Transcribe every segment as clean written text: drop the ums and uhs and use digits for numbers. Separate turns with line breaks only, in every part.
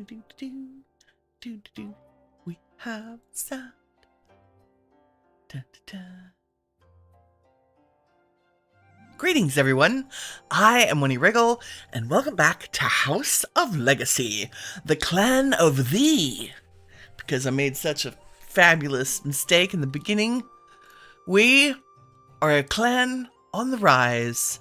do do do do do. We have sound. Da, da, da. Greetings, everyone. I am Winnie Wriggle, and welcome back to House of Legacy, the clan of thee. Because I made such a fabulous mistake in the beginning, we are a clan on the rise.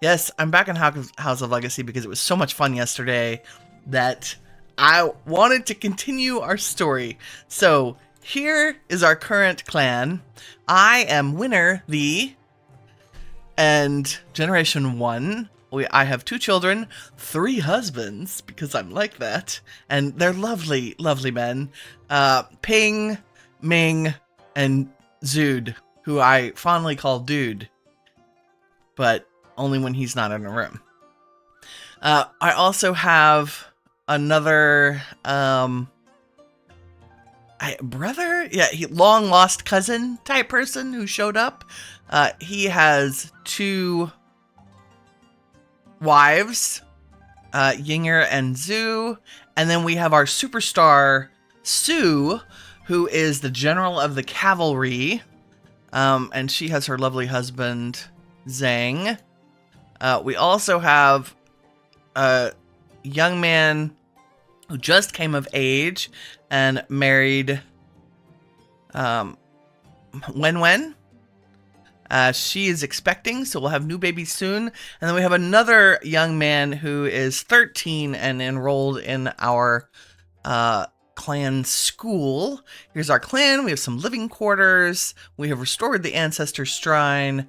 Yes, I'm back in House of Legacy because it was so much fun yesterday that I wanted to continue our story. So here is our current clan. I am Winner, and Generation 1. I have 2 children, 3 husbands, because I'm like that, and they're lovely, lovely men. Ping, Ming, and Zood, who I fondly call Dude, but only when he's not in a room. I also have another brother, long lost cousin type person who showed up. He has 2 wives, Yinger and Zhu, and then we have our superstar Sue, who is the general of the cavalry, and she has her lovely husband Zhang. We also have a young man who just came of age and married Wen. She is expecting, so we'll have new babies soon. And then we have another young man who is 13 and enrolled in our clan school. Here's our clan. We have some living quarters. We have restored the ancestor shrine.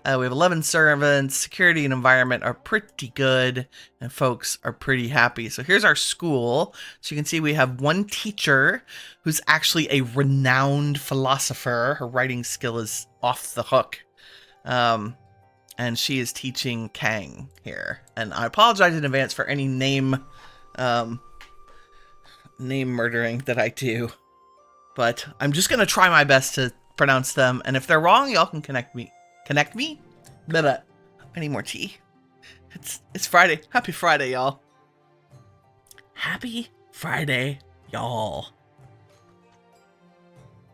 We have 11 servants. Security and environment are pretty good, and folks are pretty happy. So here's our school. So you can see we have 1 teacher who's actually a renowned philosopher. Her writing skill is off the hook. And she is teaching Kang here. And I apologize in advance for any name murdering that I do. But I'm just going to try my best to pronounce them. And if they're wrong, y'all can connect me. Blah, blah. I need more tea. It's Friday. Happy Friday, y'all. Happy Friday, y'all.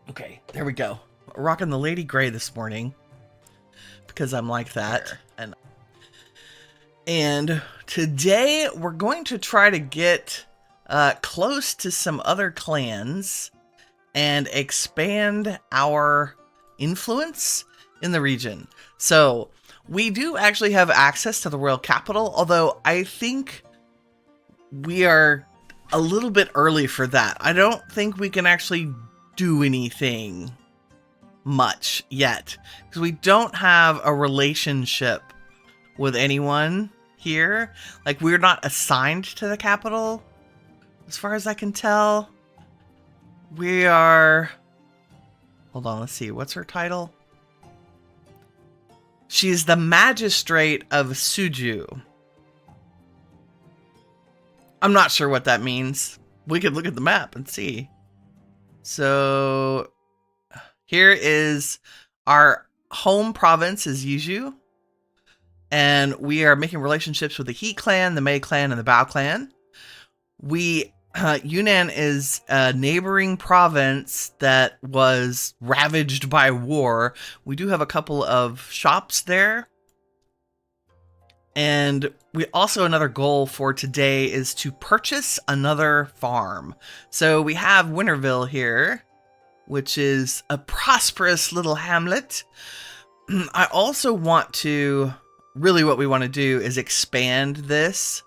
Okay, there we go. Rocking the Lady Grey this morning because I'm like that. And today we're going to try to get close to some other clans and expand our influence in the region. So we do actually have access to the royal capital, although I think we are a little bit early for that. I don't think we can actually do anything much yet because we don't have a relationship with anyone here. Like, we're not assigned to the capital as far as I can tell. We are, hold on, let's see, what's her title? She's the magistrate of Suju. I'm not sure what that means. We could look at the map and see. So here is our home province is Yizhu. And we are making relationships with the He clan, the Mei clan, and the Bao clan. Yunnan is a neighboring province that was ravaged by war. We do have a couple of shops there. And we also, another goal for today is to purchase another farm. So we have Winterville here, which is a prosperous little hamlet. I also want to, really what we want to do is expand this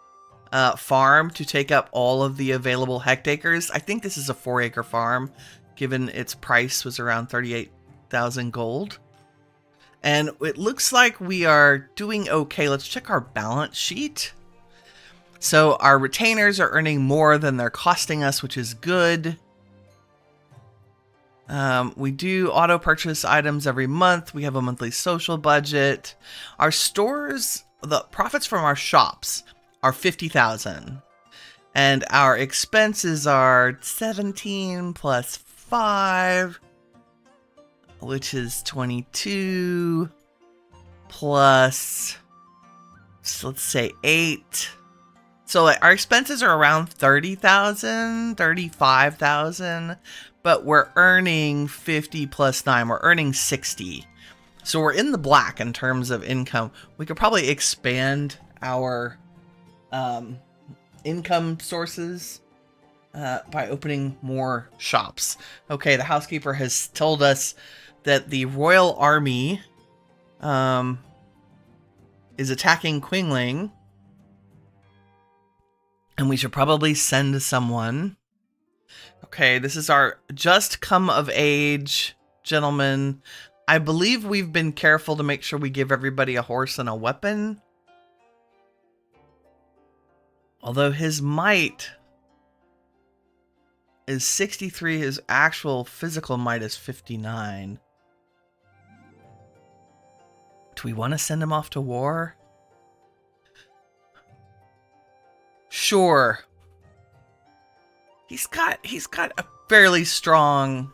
farm to take up all of the available hectares. I think this is a 4-acre farm, given its price was around 38,000 gold. And it looks like we are doing okay. Let's check our balance sheet. So our retainers are earning more than they're costing us, which is good. We do auto purchase items every month. We have a monthly social budget. Our stores, the profits from our shops are 50,000. And our expenses are 17 plus 5, which is 22, plus, so let's say 8. So like our expenses are around 30,000, 35,000, but we're earning 50 plus 9. We're earning 60. So we're in the black in terms of income. We could probably expand our income sources by opening more shops. Okay, the housekeeper has told us that the royal army is attacking Qingling. And we should probably send someone. Okay, this is our just come of age gentleman. I believe we've been careful to make sure we give everybody a horse and a weapon. Although his might is 63, his actual physical might is 59. Do we want to send him off to war? Sure. He's got a fairly strong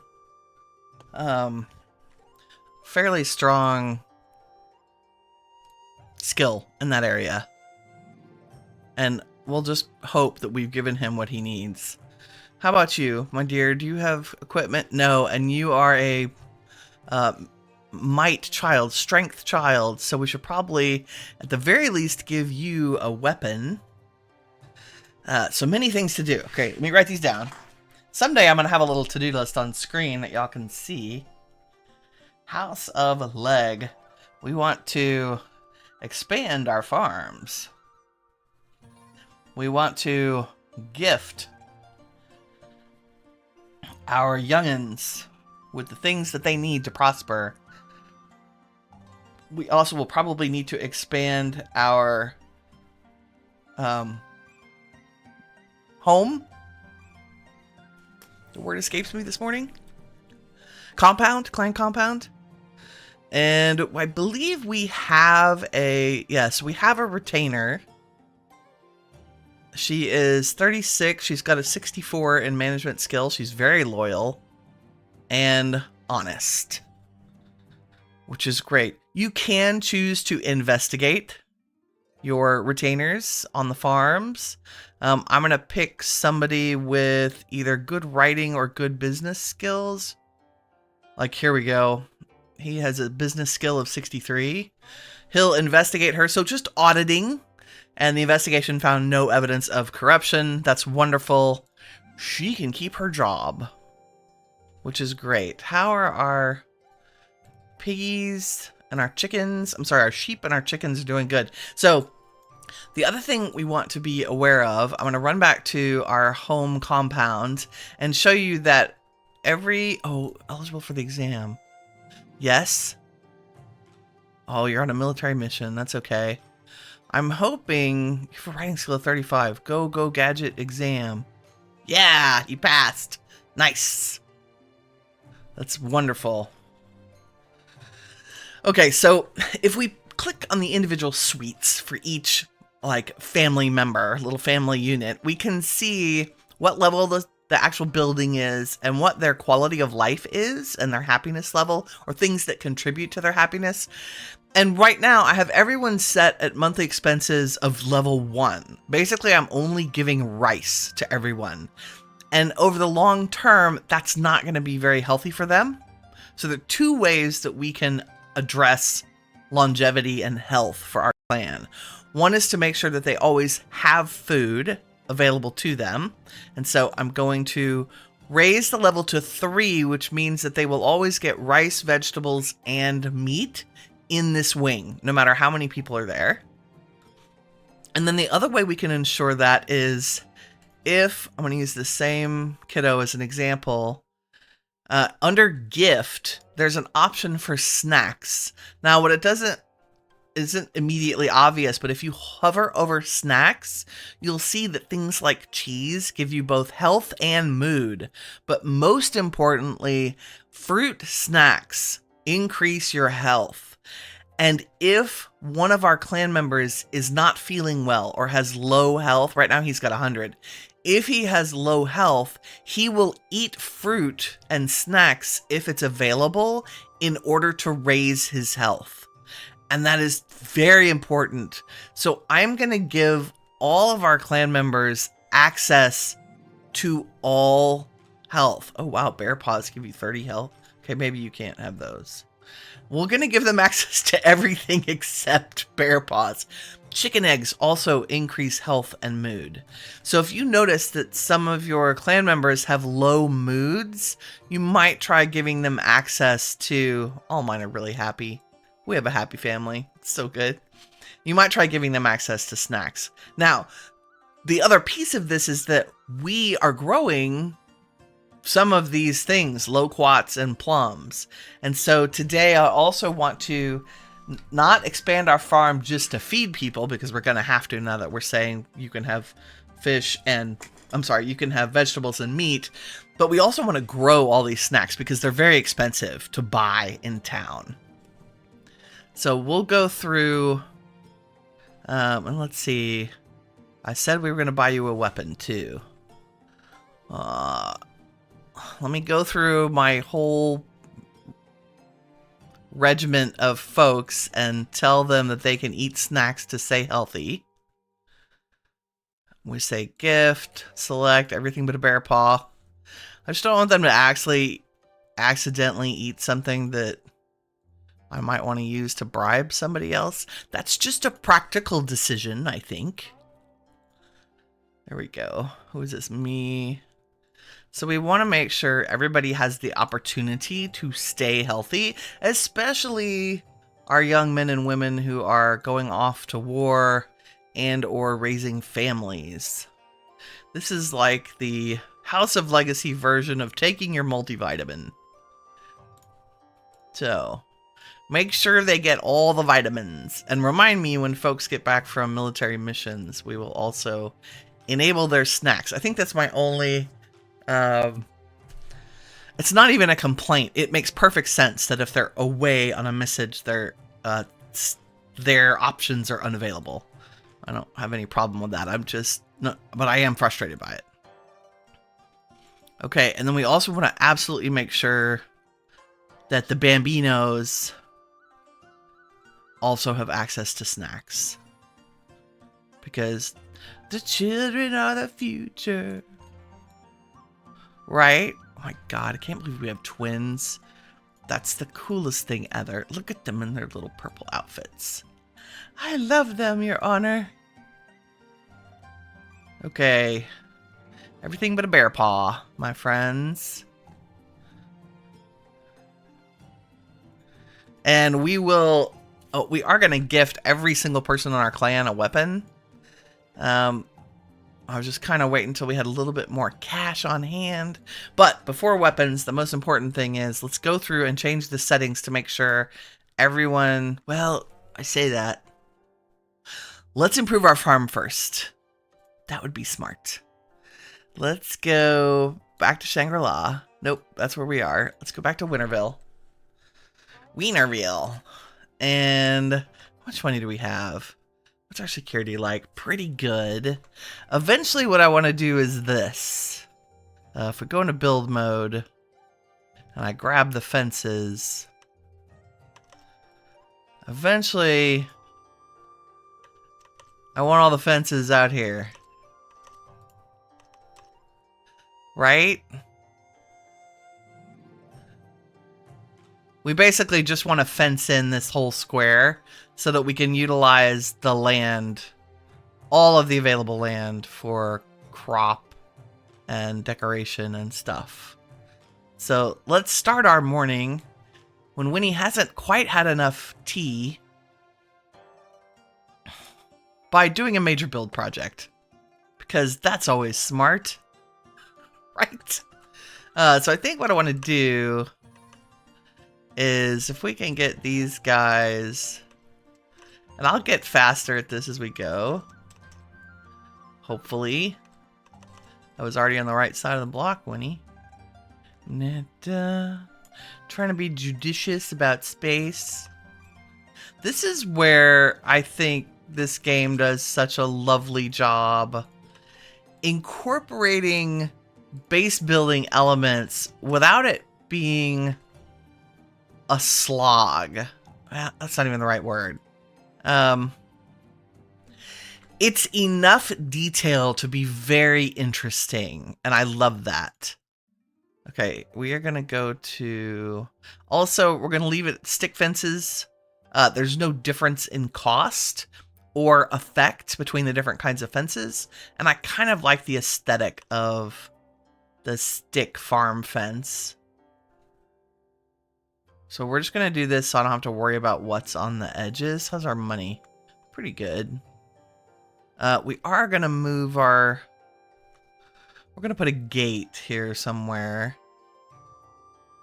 skill in that area. And we'll just hope that we've given him what he needs. How about you, my dear? Do you have equipment? No, and you are a might child, strength child, so we should probably at the very least give you a weapon. So many things to do. Okay, let me write these down. Someday I'm going to have a little to-do list on screen that y'all can see. House of Leg. We want to expand our farms. We want to gift our youngins with the things that they need to prosper. We also will probably need to expand our home. The word escapes me this morning. Compound, clan compound. And I believe we have a retainer. She is 36. She's got a 64 in management skill. She's very loyal and honest, which is great. You can choose to investigate your retainers on the farms. I'm going to pick somebody with either good writing or good business skills. Like, here we go. He has a business skill of 63. He'll investigate her. So just auditing. And the investigation found no evidence of corruption. That's wonderful. She can keep her job, which is great. How are our piggies and our chickens? I'm sorry, our sheep and our chickens are doing good. So the other thing we want to be aware of, I'm going to run back to our home compound and show you that eligible for the exam. Yes. Oh, you're on a military mission. That's okay. I'm hoping for writing skill of 35. Go gadget exam. Yeah, you passed. Nice. That's wonderful. Okay, so if we click on the individual suites for each like family member, little family unit, we can see what level the actual building is and what their quality of life is and their happiness level or things that contribute to their happiness. And right now I have everyone set at monthly expenses of level 1. Basically, I'm only giving rice to everyone. And over the long term, that's not going to be very healthy for them. So there are two ways that we can address longevity and health for our clan. One is to make sure that they always have food available to them. And so I'm going to raise the level to 3, which means that they will always get rice, vegetables, and meat in this wing, no matter how many people are there. And then the other way we can ensure that is if, I'm going to use the same kiddo as an example, under gift, there's an option for snacks. Now, what it isn't immediately obvious, but if you hover over snacks, you'll see that things like cheese give you both health and mood. But most importantly, fruit snacks increase your health. And if one of our clan members is not feeling well or has low health, right now he's got 100. If he has low health, he will eat fruit and snacks if it's available in order to raise his health. And that is very important. So I'm going to give all of our clan members access to all health. Oh wow, bear paws give you 30 health. Okay, maybe you can't have those. We're going to give them access to everything except bear paws. Chicken eggs also increase health and mood. So if you notice that some of your clan members have low moods, you might try giving them access to... All mine are really happy. We have a happy family. It's so good. You might try giving them access to snacks. Now, the other piece of this is that we are growing some of these things, loquats and plums. And so today I also want to not expand our farm just to feed people, because we're going to have to now that we're saying you can have fish and, you can have vegetables and meat. But we also want to grow all these snacks because they're very expensive to buy in town. So we'll go through, and let's see. I said we were going to buy you a weapon too. Let me go through my whole regiment of folks and tell them that they can eat snacks to stay healthy. We say gift, select everything but a bear paw. I just don't want them to actually accidentally eat something that I might want to use to bribe somebody else. That's just a practical decision, I think. There we go. Who is this? Me. So we want to make sure everybody has the opportunity to stay healthy, especially our young men and women who are going off to war and or raising families. This is like the House of Legacy version of taking your multivitamin. So make sure they get all the vitamins. And remind me when folks get back from military missions, we will also enable their snacks. I think that's my only... it's not even a complaint. It makes perfect sense that if they're away on a message, their options are unavailable. I don't have any problem with that. But I am frustrated by it. Okay, and then we also want to absolutely make sure that the Bambinos also have access to snacks. Because the children are the future. Right? Oh my god, I can't believe we have twins. That's the coolest thing ever. Look at them in their little purple outfits. I love them, Your Honor. Okay. Everything but a bear paw, my friends. And we will... Oh, we are going to gift every single person in our clan a weapon. I was just kind of waiting until we had a little bit more cash on hand. But before weapons, the most important thing is let's go through and change the settings to make sure everyone... Well, I say that. Let's improve our farm first. That would be smart. Let's go back to Shangri-La. Nope, that's where we are. Let's go back to Winterville. Wienerville. And how much money do we have? What's our security like? Pretty good. Eventually what I want to do is this. If we go into build mode and I grab the fences, eventually I want all the fences out here. Right? We basically just want to fence in this whole square so that we can utilize the land, all of the available land for crop and decoration and stuff. So let's start our morning when Winnie hasn't quite had enough tea by doing a major build project, because that's always smart, right? So I think what I want to do is if we can get these guys, and I'll get faster at this as we go, hopefully. I was already on the right side of the block, Winnie. Trying to be judicious about space. This is where I think this game does such a lovely job incorporating base building elements without it being a slog. Well, that's not even the right word. It's enough detail to be very interesting, and I love that. Okay, we are going to go to... Also, we're going to leave it stick fences. There's no difference in cost or effect between the different kinds of fences, and I kind of like the aesthetic of the stick farm fence. So we're just going to do this so I don't have to worry about what's on the edges. How's our money? Pretty good. We are going to move our... We're going to put a gate here somewhere.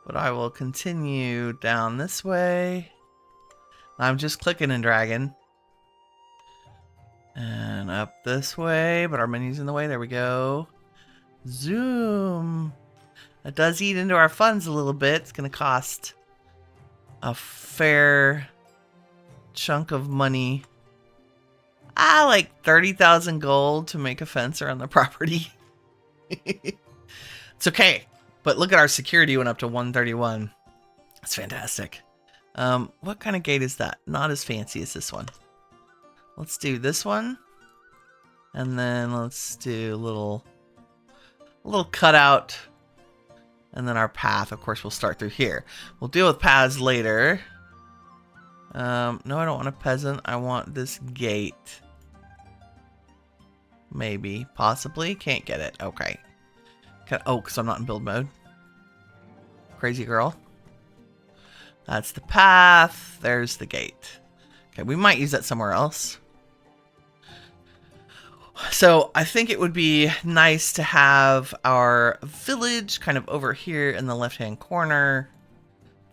But I will continue down this way. I'm just clicking and dragging. And up this way, but our menu's in the way. There we go. Zoom. That does eat into our funds a little bit. It's going to cost a fair chunk of money. Like 30,000 gold to make a fence around the property. It's okay. But look at our security went up to 131. That's fantastic. What kind of gate is that? Not as fancy as this one. Let's do this one. And then let's do a little cutout. And then our path, of course, will start through here. We'll deal with paths later. No, I don't want a peasant. I want this gate. Maybe. Possibly. Can't get it. Okay. Oh, because I'm not in build mode. Crazy girl. That's the path. There's the gate. Okay, we might use that somewhere else. So I think it would be nice to have our village kind of over here in the left-hand corner.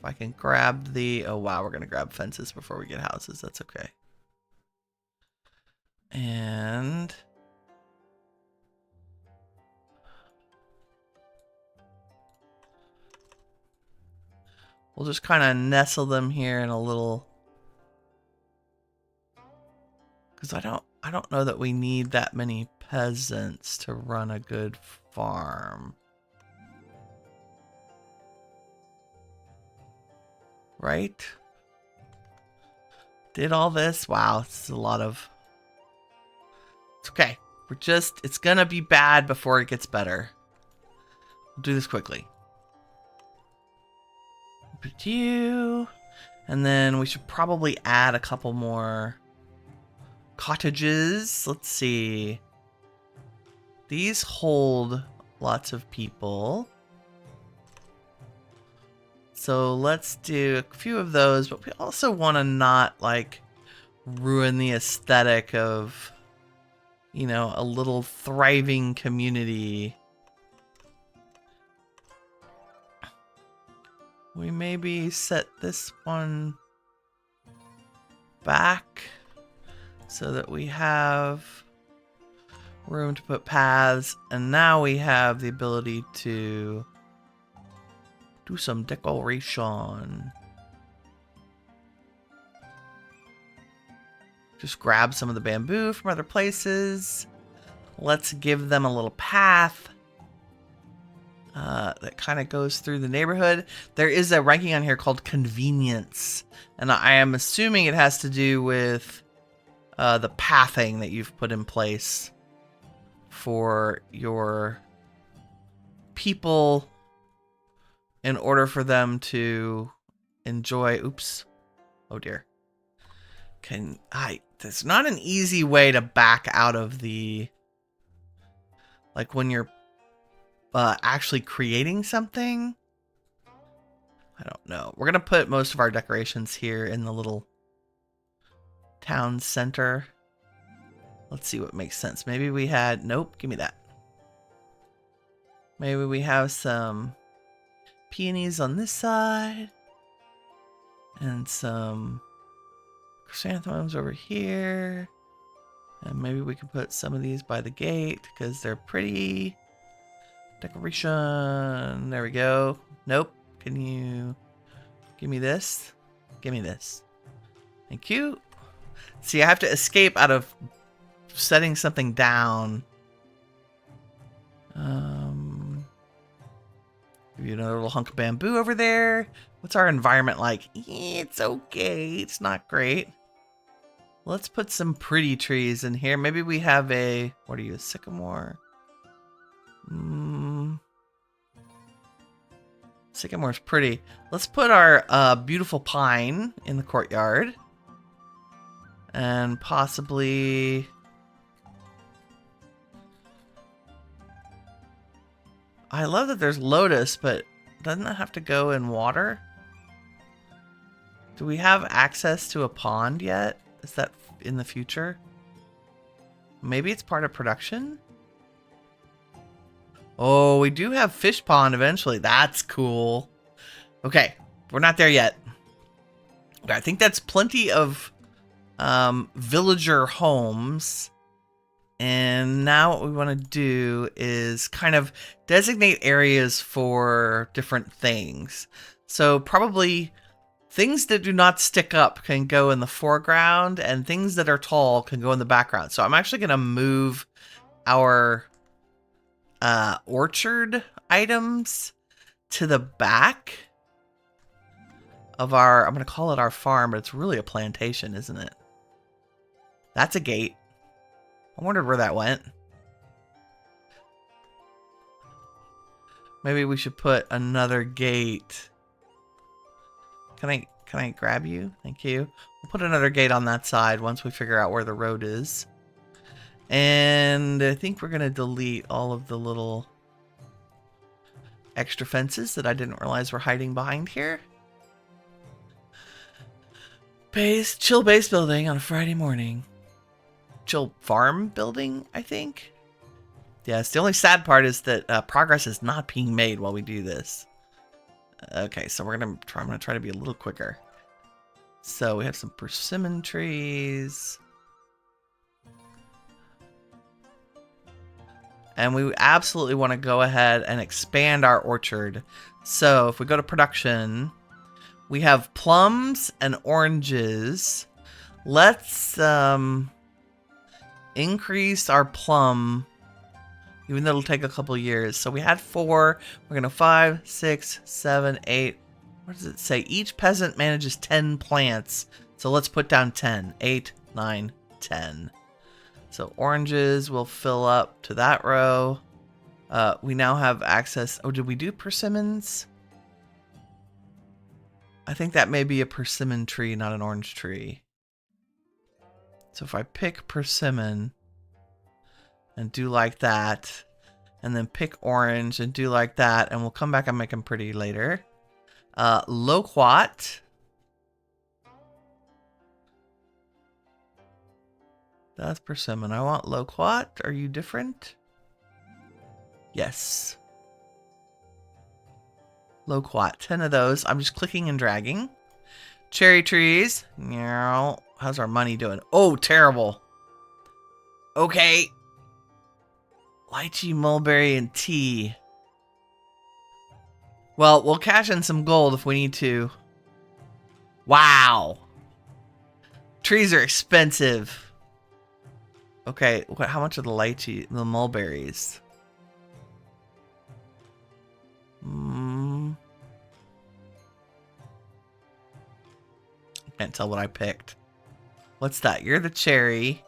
If I can grab the... Oh, wow, we're going to grab fences before we get houses. That's okay. And... we'll just kind of nestle them here in a little... Because I don't know that we need that many peasants to run a good farm. Right? Did all this? Wow, it's a lot of... It's okay. It's gonna be bad before it gets better. We'll do this quickly. Put you. And then we should probably add a couple more cottages. Let's see. These hold lots of people. So let's do a few of those, but we also want to not like ruin the aesthetic of, you know, a little thriving community. We maybe set this one back so that we have room to put paths, and now we have the ability to do some decoration. Just grab some of the bamboo from other places. Let's give them a little path that kind of goes through the neighborhood. There is a ranking on here called convenience, and I am assuming it has to do with the pathing that you've put in place for your people in order for them to enjoy. Oops. Oh dear. There's not an easy way to back out of the, like when you're actually creating something. I don't know. We're gonna put most of our decorations here in the little town center. Let's see what makes sense. Maybe we had... Nope, give me that. Maybe we have some peonies on this side. And some chrysanthemums over here. And maybe we can put some of these by the gate because they're pretty. Decoration. There we go. Nope. Can you give me this? Give me this. Thank you. See, I have to escape out of setting something down. Give you another little hunk of bamboo over there. What's our environment like? It's okay. It's not great. Let's put some pretty trees in here. Maybe we have a, what are you, a sycamore? Sycamore's pretty. Let's put our beautiful pine in the courtyard. And possibly... I love that there's lotus, but doesn't it have to go in water? Do we have access to a pond yet? Is that in the future? Maybe it's part of production? Oh, we do have fish pond eventually. That's cool. Okay, we're not there yet. I think that's plenty of villager homes. And now what we want to do is kind of designate areas for different things. So probably things that do not stick up can go in the foreground, and things that are tall can go in the background. So I'm actually going to move our orchard items to the back of our, I'm going to call it our farm, but it's really a plantation, isn't it? That's a gate. I wondered where that went. Maybe we should put another gate. Can I grab you? Thank you. We'll put another gate on that side once we figure out where the road is. And I think we're going to delete all of the little extra fences that I didn't realize were hiding behind here. Chill base building on a Friday morning. Chill farm building, I think. Yes, the only sad part is that progress is not being made while we do this. Okay, so I'm gonna try to be a little quicker. So we have some persimmon trees. And we absolutely want to go ahead and expand our orchard. So if we go to production, we have plums and oranges. Let's increase our plum, even though it'll take a couple years. So we had 4. We're going to 5, 6, 7, 8. What does it say? Each peasant manages 10 plants. So let's put down 10. 8, 9, 10. So oranges will fill up to that row. We now have access. Oh, did we do persimmons? I think that may be a persimmon tree, not an orange tree. So if I pick persimmon and do like that, and then pick orange and do like that, and we'll come back and make them pretty later. Loquat. That's persimmon. I want loquat. Are you different? Yes. Loquat. 10 of those. I'm just clicking and dragging. Cherry trees. How's our money doing? Oh, terrible. Okay. Lychee, mulberry, and tea. Well, we'll cash in some gold if we need to. Wow. Trees are expensive. Okay, how much are the lychee, the mulberries? Can't tell what I picked. What's that? You're the cherry.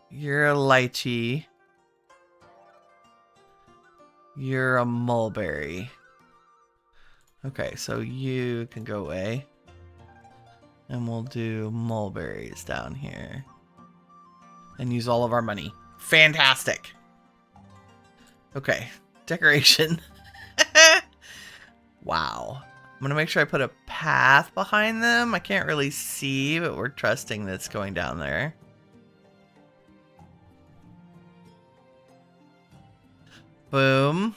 You're a lychee. You're a mulberry. Okay, so you can go away. And we'll do mulberries down here. And use all of our money. Fantastic. Okay, decoration. Wow. I'm going to make sure I put a path behind them. I can't really see, but we're trusting that it's going down there. Boom.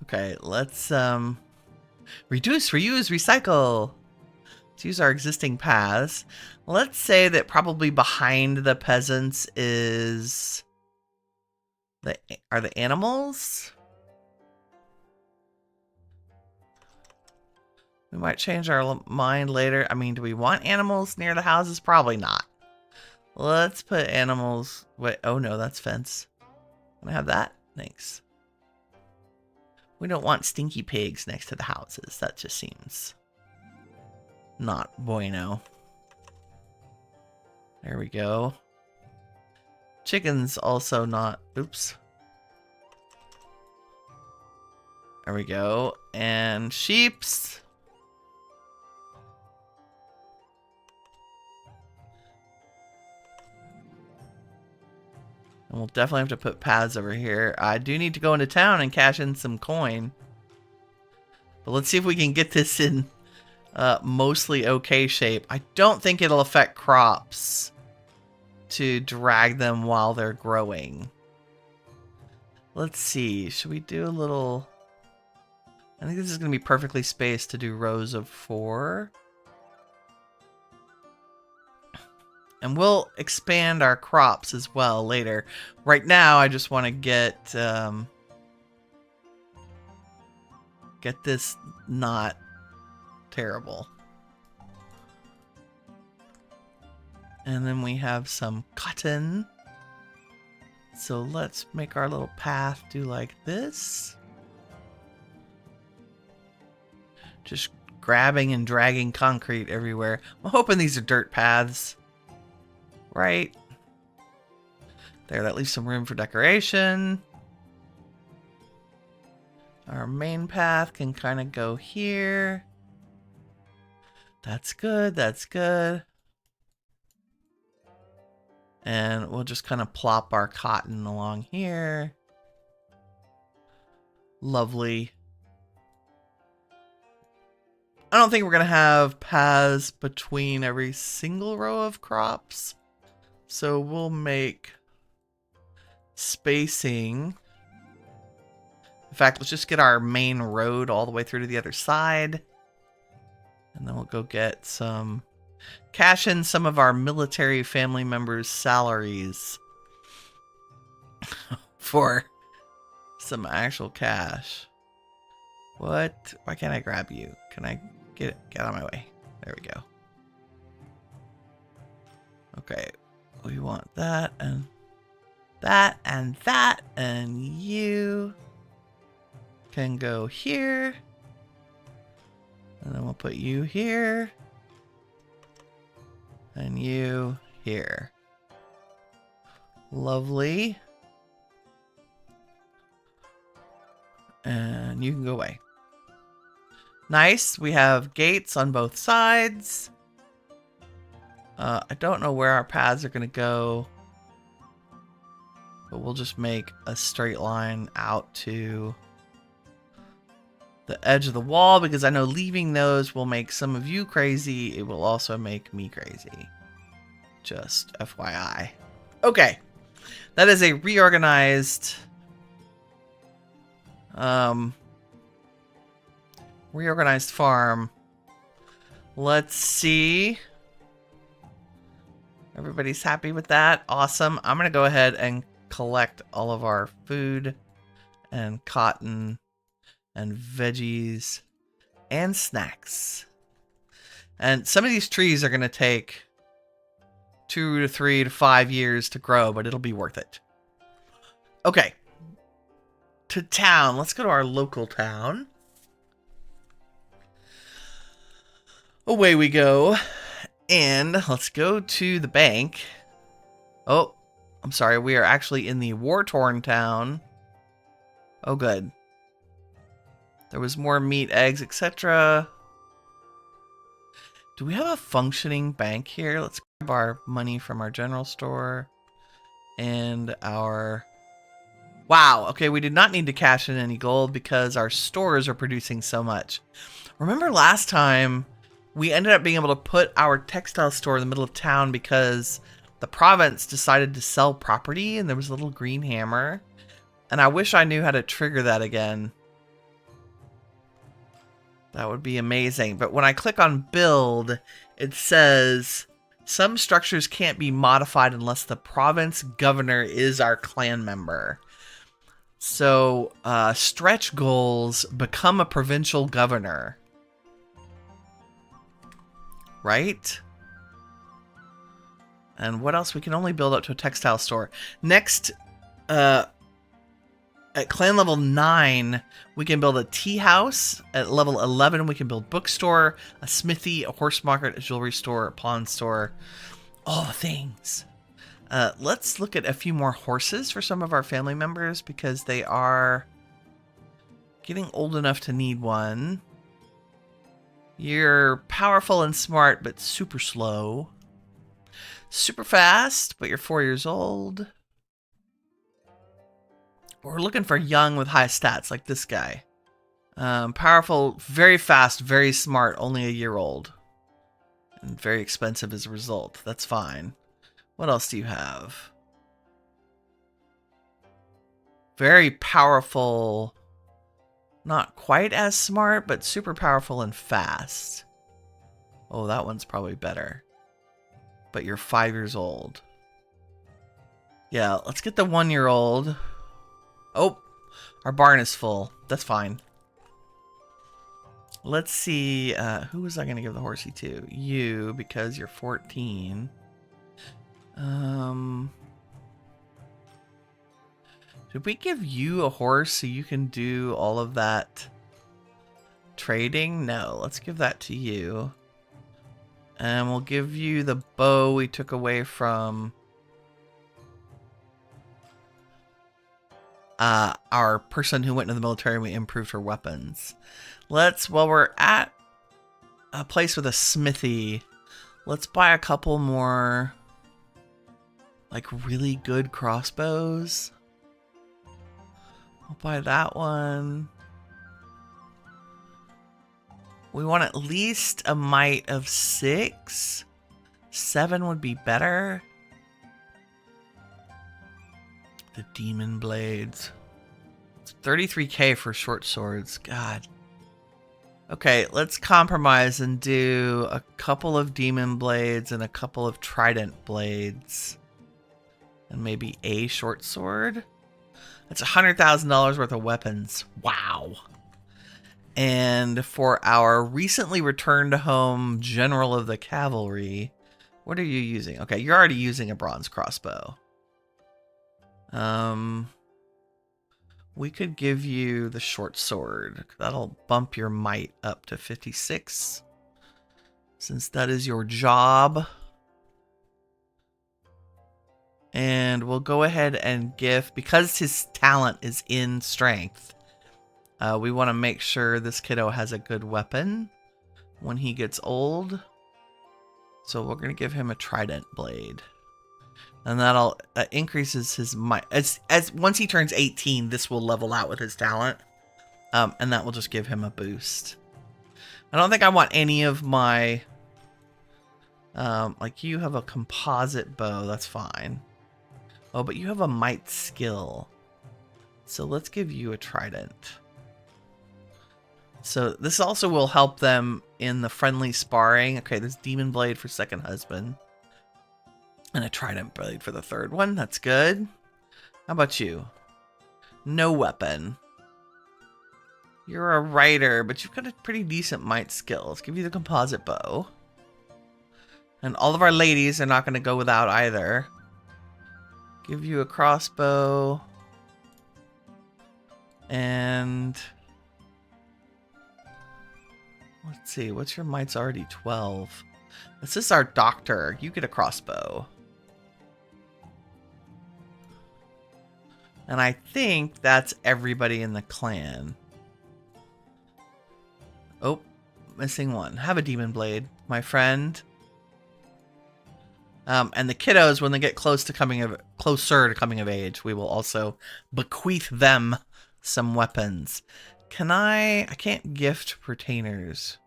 Okay, let's reduce, reuse, recycle. Let's use our existing paths. Let's say that probably behind the peasants is are the animals? We might change our mind later. I mean, do we want animals near the houses? Probably not. Let's put animals. Wait, oh no, that's fence. Can I have that? Thanks. We don't want stinky pigs next to the houses. That just seems not bueno. There we go. Chickens also not... Oops. There we go. And sheeps. And we'll definitely have to put paths over here. I do need to go into town and cash in some coin. But let's see if we can get this in mostly okay shape. I don't think it'll affect crops to drag them while they're growing. Let's see. Should we do a little... I think this is going to be perfectly spaced to do rows of 4. And we'll expand our crops as well later. Right now, I just want to get this not terrible. And then we have some cotton. So let's make our little path do like this. Just grabbing and dragging concrete everywhere. I'm hoping these are dirt paths. Right. There, that leaves some room for decoration. Our main path can kind of go here. That's good, that's good. And we'll just kind of plop our cotton along here. Lovely. I don't think we're going to have paths between every single row of crops. So we'll make spacing. In fact, let's just get our main road all the way through to the other side. And then we'll go get some... cash in some of our military family members' salaries. For some actual cash. What? Why can't I grab you? Can I get out of my way? There we go. Okay. We want that and that and that, and you can go here. And then we'll put you here. And you here. Lovely. And you can go away. Nice. We have gates on both sides. I don't know where our paths are going to go. But we'll just make a straight line out to the edge of the wall, because I know leaving those will make some of you crazy. It will also make me crazy. Just FYI. Okay. That is a reorganized... reorganized farm. Let's see. Everybody's happy with that. Awesome. I'm going to go ahead and collect all of our food and cotton and veggies and snacks. And some of these trees are going to take 2 to 3 to 5 years to grow, but it'll be worth it. Okay. To town. Let's go to our local town. Away we go. And let's go to the bank. Oh, I'm sorry. We are actually in the war-torn town. Oh, good. There was more meat, eggs, etc. Do we have a functioning bank here? Let's grab our money from our general store. And our... Wow, okay, we did not need to cash in any gold because our stores are producing so much. Remember last time... we ended up being able to put our textile store in the middle of town because the province decided to sell property and there was a little green hammer. And I wish I knew how to trigger that again. That would be amazing. But when I click on build, it says some structures can't be modified unless the province governor is our clan member. So stretch goals become a provincial governor. Right? And what else? We can only build up to a textile store. Next At clan level 9, we can build a tea house. At level 11, we can build bookstore, a smithy, a horse market, a jewelry store, a pawn store. All the things. Let's look at a few more horses for some of our family members because they are getting old enough to need one. You're powerful and smart, but super slow. Super fast, but you're 4 years old. We're looking for young with high stats, like this guy. Powerful, very fast, very smart, only a year old. And very expensive as a result. That's fine. What else do you have? Very powerful, not quite as smart, but super powerful and fast. Oh, that one's probably better. But you're 5 years old. Yeah, let's get the 1-year-old. Oh, our barn is full. That's fine. Let's see. Who was I going to give the horsey to? You, because you're 14. Should we give you a horse so you can do all of that trading? No, let's give that to you. And we'll give you the bow we took away from our person who went into the military and we improved her weapons. While we're at a place with a smithy, let's buy a couple more like really good crossbows. I'll buy that one. We want at least a might of 6. 7 would be better. The demon blades. It's 33k for short swords. God. Okay, let's compromise and do a couple of demon blades and a couple of trident blades. And maybe a short sword. That's $100,000 worth of weapons. Wow. And for our recently returned home general of the cavalry, what are you using? Okay, you're already using a bronze crossbow. We could give you the short sword. That'll bump your might up to 56. Since that is your job. And we'll go ahead and give, because his talent is in strength, we want to make sure this kiddo has a good weapon when he gets old. So we're going to give him a trident blade. And that increases his might. Once he turns 18, this will level out with his talent. And that will just give him a boost. I don't think I want any of my... like you have a composite bow, that's fine. Oh, but you have a might skill. So let's give you a trident. So this also will help them in the friendly sparring. Okay, there's demon blade for second husband. And a trident blade for the third one. That's good. How about you? No weapon. You're a writer, but you've got a pretty decent might skill. Let's give you the composite bow. And all of our ladies are not going to go without either. Give you a crossbow. And... let's see, what's your might's already 12? This is our doctor. You get a crossbow. And I think that's everybody in the clan. Oh, missing one. Have a demon blade, my friend. And the kiddos, when they get closer to coming of age, we will also bequeath them some weapons. I can't gift retainers.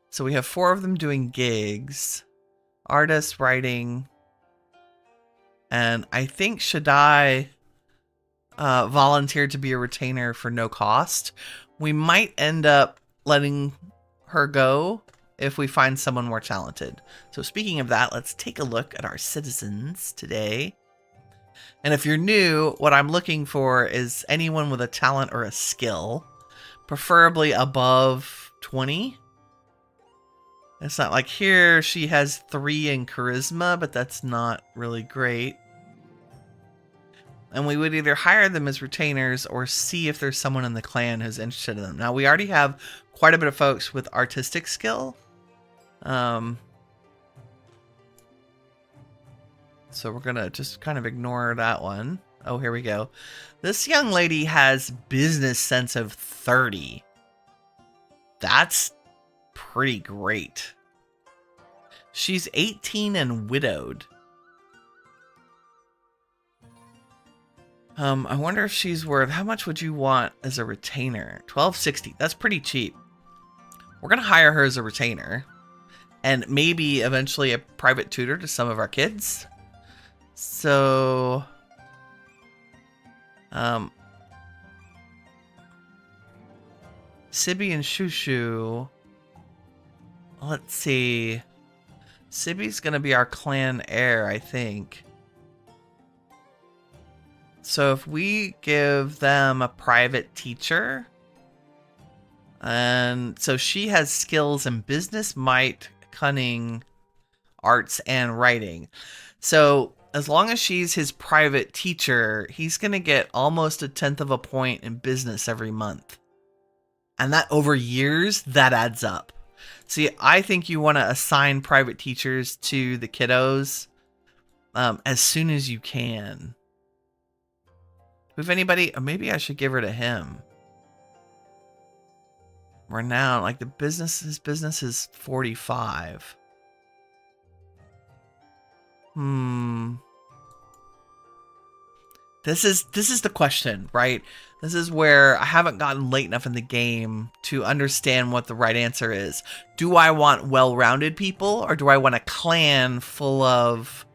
So we have 4 of them doing gigs. Artist, writing. And I think Shaddai volunteered to be a retainer for no cost. We might end up letting her go if we find someone more talented. So speaking of that, let's take a look at our citizens today. And if you're new, what I'm looking for is anyone with a talent or a skill, preferably above 20. It's not like here she has 3 in charisma, but that's not really great. And we would either hire them as retainers or see if there's someone in the clan who's interested in them. Now, we already have quite a bit of folks with artistic skill. So we're going to just kind of ignore that one. Oh, here we go. This young lady has business sense of 30. That's pretty great. She's 18 and widowed. I wonder if she's worth... How much would you want as a retainer? $12.60. That's pretty cheap. We're going to hire her as a retainer. And maybe eventually a private tutor to some of our kids. So... Sibby and Shushu. Let's see. Sibby's going to be our clan heir, I think. So if we give them a private teacher, and so she has skills in business, might, cunning, arts, and writing. So as long as she's his private teacher, he's going to get almost 1/10 of a point in business every month. And that over years, that adds up. See, I think you want to assign private teachers to the kiddos as soon as you can. If anybody, maybe I should give her to him. Renown, like his business is 45. This is the question, right? This is where I haven't gotten late enough in the game to understand what the right answer is. Do I want well-rounded people, or do I want a clan full of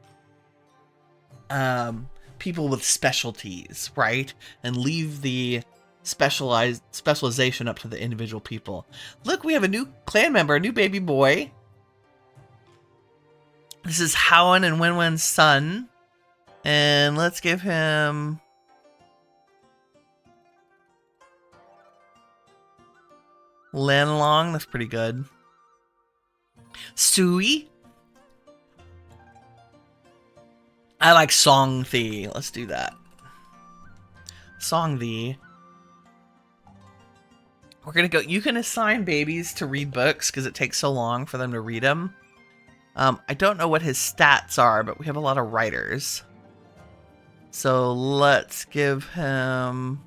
people with specialties, right? And leave the specialization up to the individual people. Look, we have a new clan member, a new baby boy. This is Howen and Winwin's son. And let's give him... Lanlong, that's pretty good. Sui. I like Song Thee. Let's do that. Song Thee. We're gonna go. You can assign babies to read books because it takes so long for them to read them. I don't know what his stats are, but we have a lot of writers. So let's give him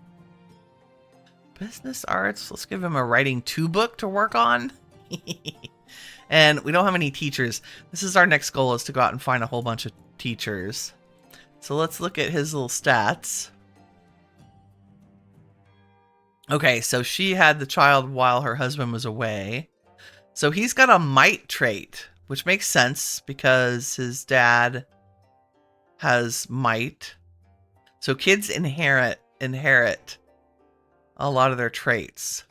business arts. Let's give him a writing 2 book to work on. And we don't have any teachers. This is our next goal, is to go out and find a whole bunch of teachers. So let's look at his little stats. Okay, so she had the child while her husband was away. So he's got a might trait, which makes sense because his dad has might. So kids inherit a lot of their traits.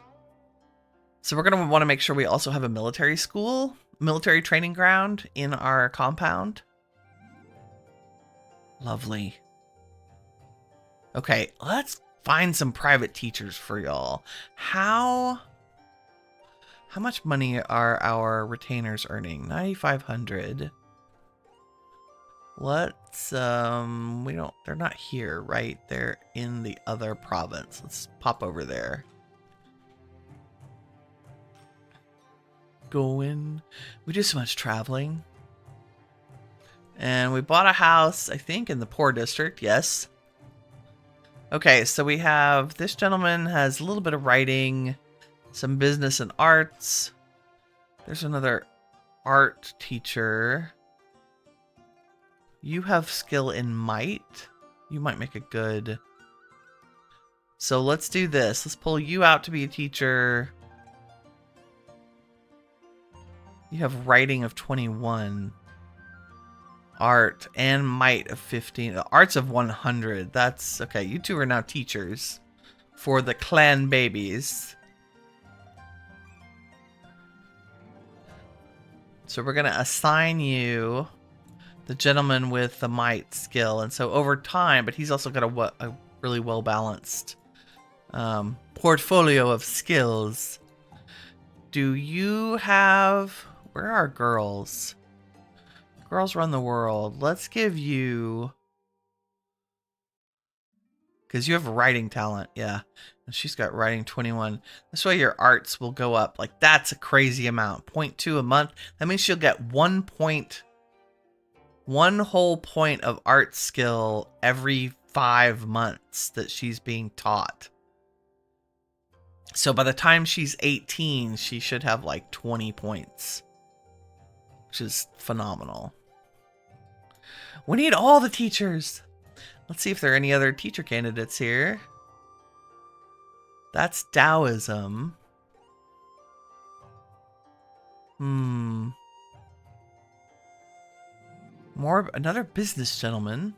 So we're going to want to make sure we also have a military school, military training ground in our compound. Lovely. Okay, let's find some private teachers for y'all. How much money are our retainers earning? 9,500. Let's they're not here, right? They're in the other province. Let's pop over there. We do so much traveling. And we bought a house, I think, in the poor district. Yes. Okay, so we have this gentleman has a little bit of writing, some business and arts. There's another art teacher. You have skill in might. You might make a good... So let's do this. Let's pull you out to be a teacher. You have writing of 21. Art and might of 15. Arts of 100. That's okay. You two are now teachers for the clan babies. So we're going to assign you the gentleman with the might skill. And so over time, but he's also got a really well-balanced portfolio of skills. Do you have... Where are girls? Girls run the world. Let's give you Because you have a writing talent, yeah. And she's got writing 21. This way your arts will go up. Like, that's a crazy amount. 0.2 a month. That means she'll get 1 whole point of art skill every 5 months that she's being taught. So by the time she's 18, she should have like 20 points. Which is phenomenal. We need all the teachers. Let's see if there are any other teacher candidates here. That's Taoism. Another business gentleman.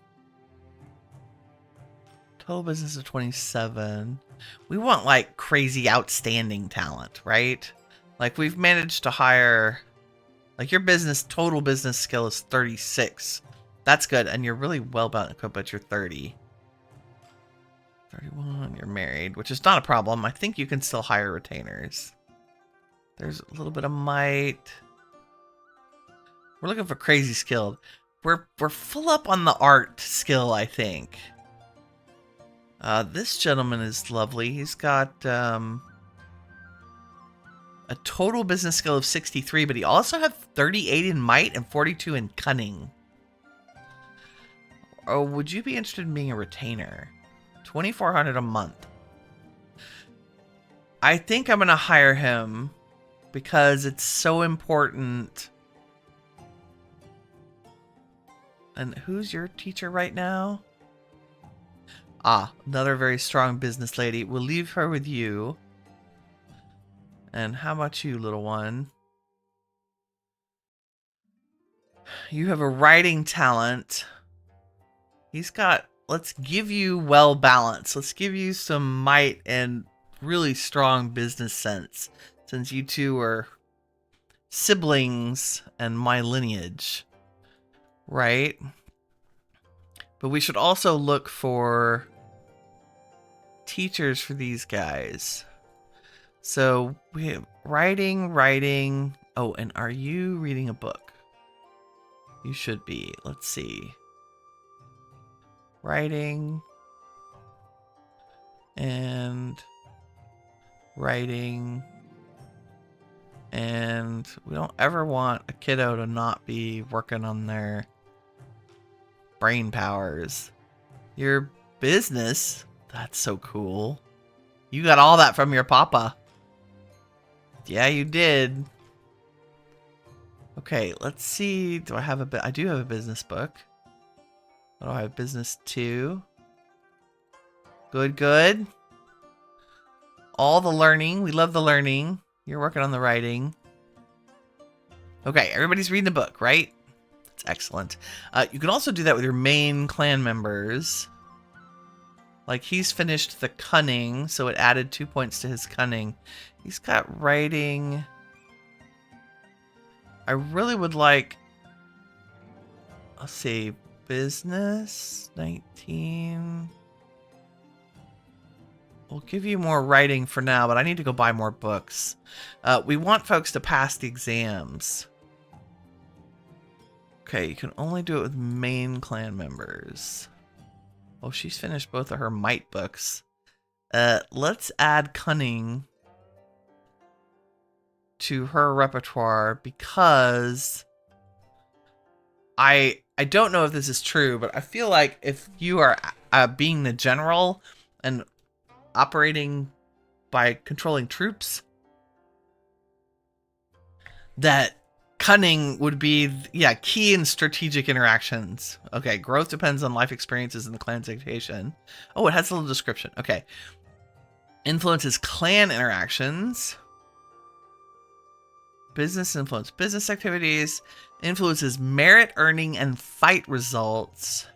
Total business of 27. We want like crazy outstanding talent, right? Like we've managed to hire, like your total business skill is 36. That's good. And you're really well equipped, but you're 30. 31, you're married, which is not a problem. I think you can still hire retainers. There's a little bit of might. We're looking for crazy skilled. We're full up on the art skill, I think. This gentleman is lovely. He's got a total business skill of 63, but he also has 38 in might and 42 in cunning. Oh, would you be interested in being a retainer? 2,400 a month. I think I'm going to hire him because it's so important. And who's your teacher right now? Ah, another very strong business lady. We'll leave her with you. And how about you, little one? You have a writing talent. He's got, let's give you well balanced. Let's give you some might and really strong business sense, since you two are siblings and my lineage. Right? But we should also look for teachers for these guys. So we have writing. Oh, and are you reading a book? You should be. Let's see. Writing. And writing. And we don't ever want a kiddo to not be working on their brain powers. Your business, that's so cool. You got all that from your papa. Yeah, you did. Okay, let's see. Do I have a I do have a business book. Oh, I have business 2. Good. All the learning. We love the learning. You're working on the writing. Okay, everybody's reading the book, right? That's excellent. You can also do that with your main clan members. Like, he's finished the cunning, so it added 2 points to his cunning. He's got writing. I really would like... Let's see. Business. 19. We'll give you more writing for now, but I need to go buy more books. We want folks to pass the exams. Okay, you can only do it with main clan members. Oh, she's finished both of her might books. Let's add cunning to her repertoire because I don't know if this is true, but I feel like if you are being the general and operating by controlling troops, that cunning would be, key in strategic interactions. Okay, growth depends on life experiences in the clan's dictation. Oh, it has a little description. Okay. Influences clan interactions. Business influence. Business activities. Influences merit earning and fight results.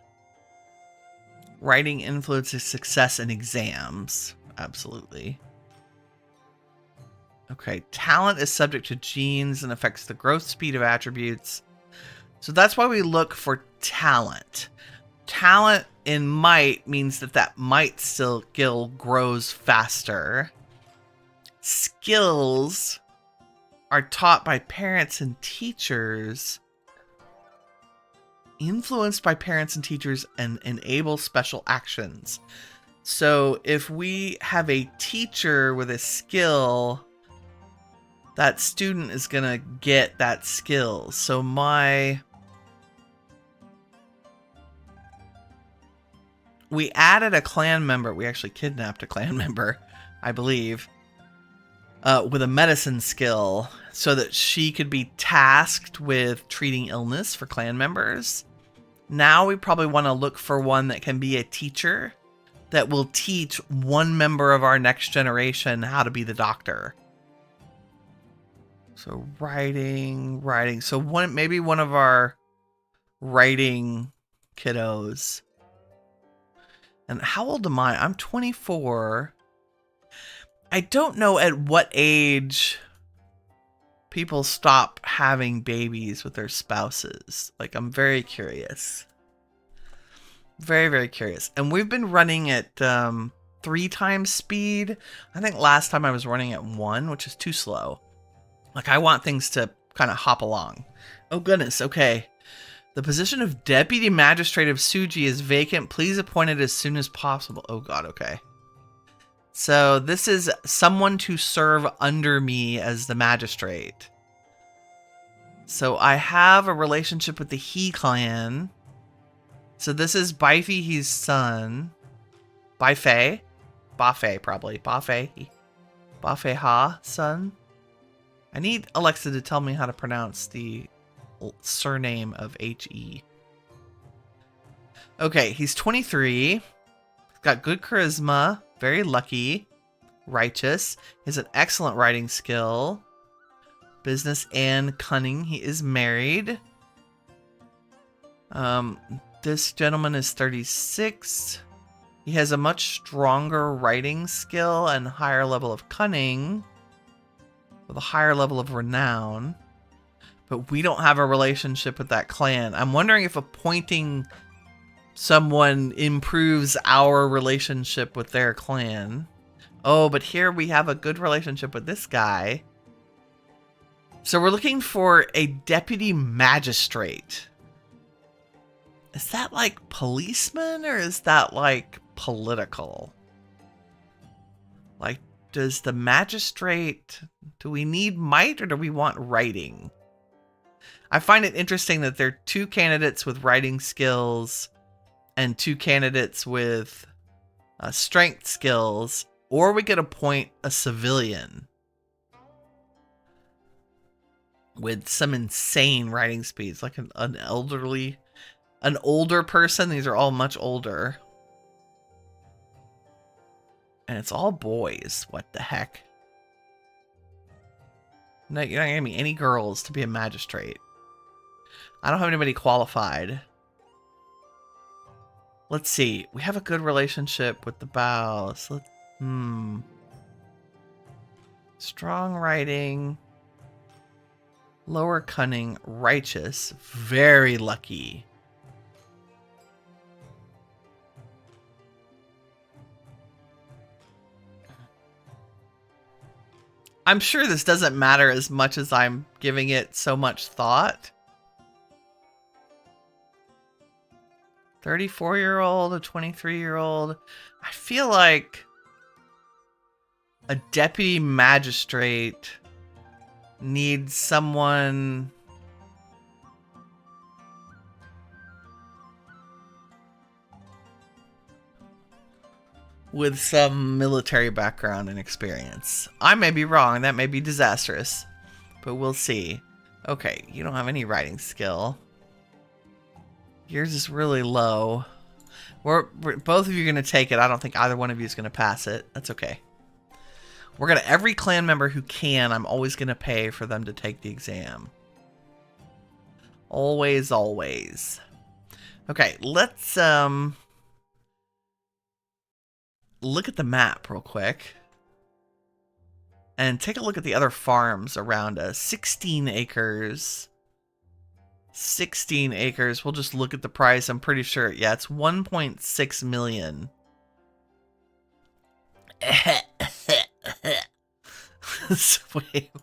Writing influences success in exams. Absolutely. Okay, talent is subject to genes and affects the growth speed of attributes. So that's why we look for talent. Talent in might means that might skill grows faster. Skills are taught by parents and teachers, influenced by parents and teachers, and enable special actions. So if we have a teacher with a skill, that student is going to get that skill. So we added a clan member. We actually kidnapped a clan member, I believe, with a medicine skill so that she could be tasked with treating illness for clan members. Now we probably want to look for one that can be a teacher that will teach one member of our next generation how to be the doctor. So writing. So maybe one of our writing kiddos. And how old am I? I'm 24. I don't know at what age people stop having babies with their spouses. Like, I'm very curious. Very, very curious. And we've been running at 3 times speed. I think last time I was running at 1, which is too slow. Like, I want things to kind of hop along. Oh, goodness. Okay. The position of Deputy Magistrate of Suji is vacant. Please appoint it as soon as possible. Oh, God. Okay. So this is someone to serve under me as the magistrate. So I have a relationship with the He clan. So this is Baifi, his son. Baifei? Bafei, probably. Bafei. Bafei Ha, son. I need Alexa to tell me how to pronounce the surname of H-E. Okay, he's 23. He's got good charisma. Very lucky. Righteous. He has an excellent writing skill. Business and cunning. He is married. This gentleman is 36. He has a much stronger writing skill and higher level of cunning, with a higher level of renown. But we don't have a relationship with that clan. I'm wondering if appointing someone improves our relationship with their clan. Oh, but here we have a good relationship with this guy. So we're looking for a deputy magistrate. Is that like policeman or is that like political? Like, does the magistrate, do we need might or do we want writing? I find it interesting that there are 2 candidates with writing skills and 2 candidates with strength skills, or we could appoint a civilian with some insane writing speeds, like an older person. These are all much older. And it's all boys. What the heck? No, you're not gonna give me any girls to be a magistrate. I don't have anybody qualified. Let's see. We have a good relationship with the bows. Strong writing. Lower cunning. Righteous. Very lucky. I'm sure this doesn't matter as much as I'm giving it so much thought. 34-year-old, a 23-year-old. I feel like a deputy magistrate needs someone with some military background and experience. I may be wrong. That may be disastrous, but we'll see. Okay, you don't have any writing skill. Yours is really low. We're both of you are going to take it. I don't think either one of you is going to pass it. That's okay. We're going to, every clan member who can, I'm always going to pay for them to take the exam. Always, always. Okay, let's look at the map real quick. And take a look at the other farms around us. 16 acres. 16 acres. We'll just look at the price. I'm pretty sure. Yeah, it's 1.6 million. It's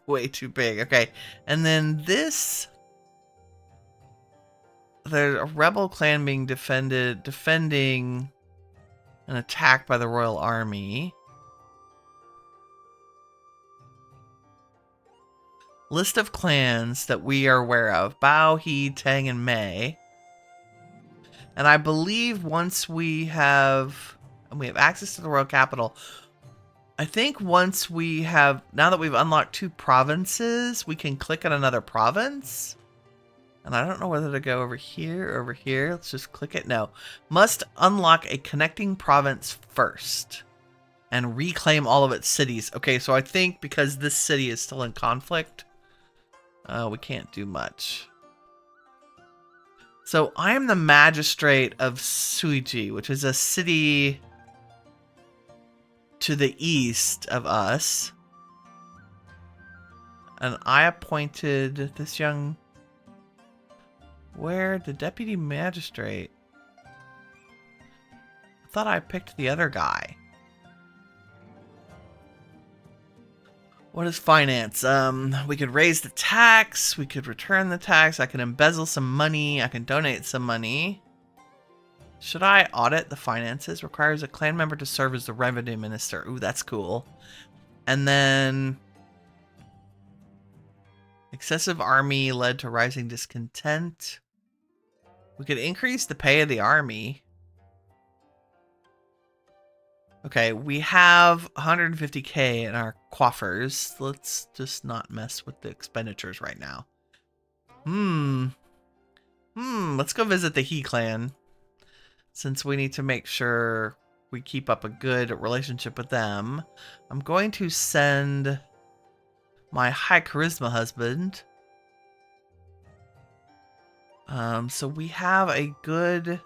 way too big. Okay. And then this. There's a rebel clan being defending and attacked by the royal army. List of clans that we are aware of. Bao, He, Tang, and Mei. And I believe once we have access to the royal capital, I think once we have, now that we've unlocked 2 provinces, we can click on another province. And I don't know whether to go over here or over here. Let's just click it. No. Must unlock a connecting province first and reclaim all of its cities. Okay, so I think because this city is still in conflict, we can't do much. So I am the magistrate of Suiji, which is a city to the east of us. And I appointed this young... Where? The deputy magistrate? I thought I picked the other guy. What is finance? We could raise the tax. We could return the tax. I can embezzle some money. I can donate some money. Should I audit the finances? Requires a clan member to serve as the revenue minister. Ooh, that's cool. And then... excessive army led to rising discontent. We could increase the pay of the army. Okay, we have 150k in our coffers. Let's just not mess with the expenditures right now. Let's go visit the He clan. Since we need to make sure we keep up a good relationship with them. I'm going to send my high charisma husband. So we have a good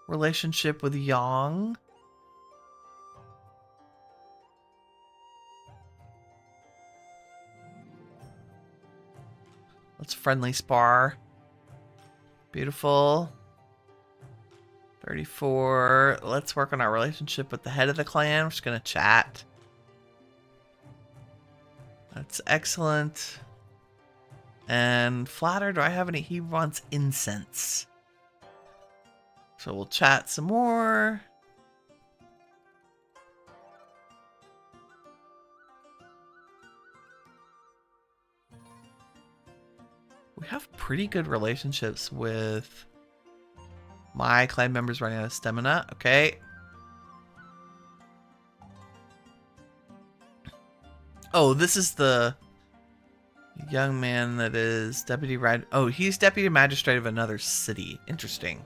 relationship with Yang. Let's friendly spar. Beautiful. 34. Let's work on our relationship with the head of the clan. We're just going to chat. That's excellent. And Flatter, do I have any? He wants incense. So we'll chat some more. We have pretty good relationships with my clan members running out of stamina. Okay. Oh, this is the young man that is deputy oh, he's deputy magistrate of another city. Interesting.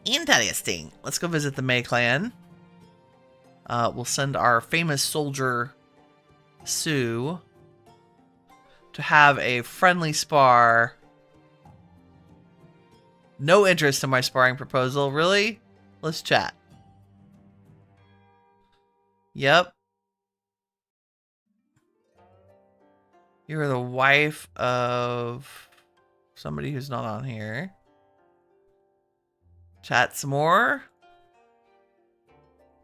Interesting. Let's go visit the Mei clan. We'll send our famous soldier Sue to have a friendly spar. No interest in my sparring proposal. Really? Let's chat. Yep. You're the wife of somebody who's not on here. Chat some more.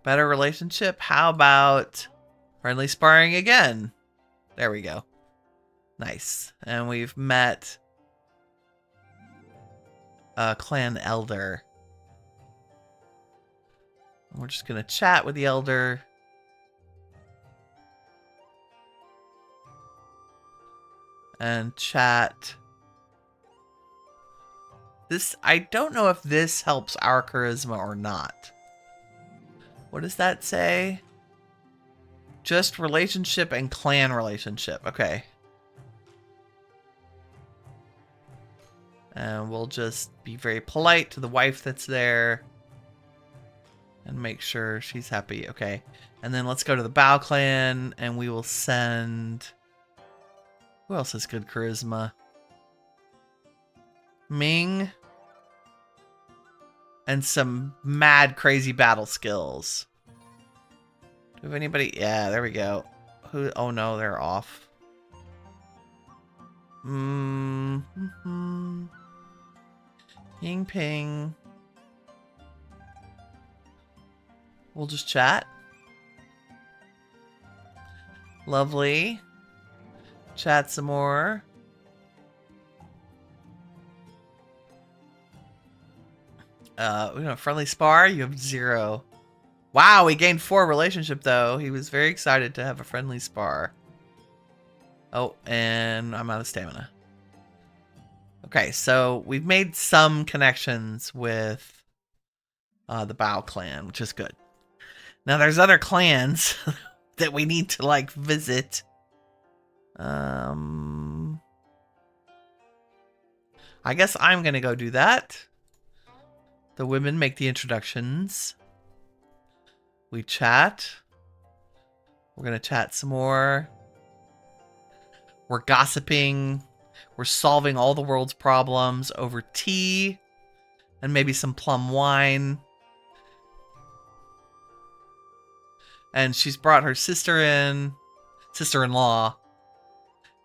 Better relationship. How about friendly sparring again? There we go. Nice. And we've met a clan elder. We're just going to chat with the elder. And chat. This, I don't know if this helps our charisma or not. What does that say? Just relationship and clan relationship. Okay. And we'll just be very polite to the wife that's there. And make sure she's happy. Okay. And then let's go to the Bao clan. And we will send... Who else has good charisma? Ming. And some mad crazy battle skills. Do we have anybody? Yeah, there we go. Who? Oh no, they're off. Ying Ping. We'll just chat. Lovely. Chat some more. We have a friendly spar. You have 0. Wow, he gained 4 relationship, though. He was very excited to have a friendly spar. Oh, and I'm out of stamina. Okay, so we've made some connections with the Bao clan, which is good. Now, there's other clans that we need to, like, visit. I guess I'm going to go do that. The women make the introductions. We chat. We're going to chat some more. We're gossiping. We're solving all the world's problems over tea and maybe some plum wine. And she's brought her sister-in-law.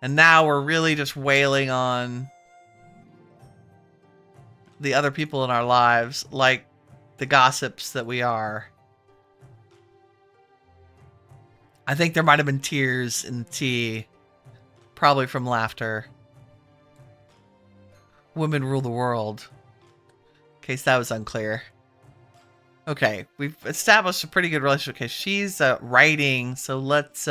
And now we're really just wailing on the other people in our lives, like the gossips that we are. I think there might have been tears in the tea, probably from laughter. Women rule the world. In case that was unclear. Okay, we've established a pretty good relationship. Okay, she's writing, so let's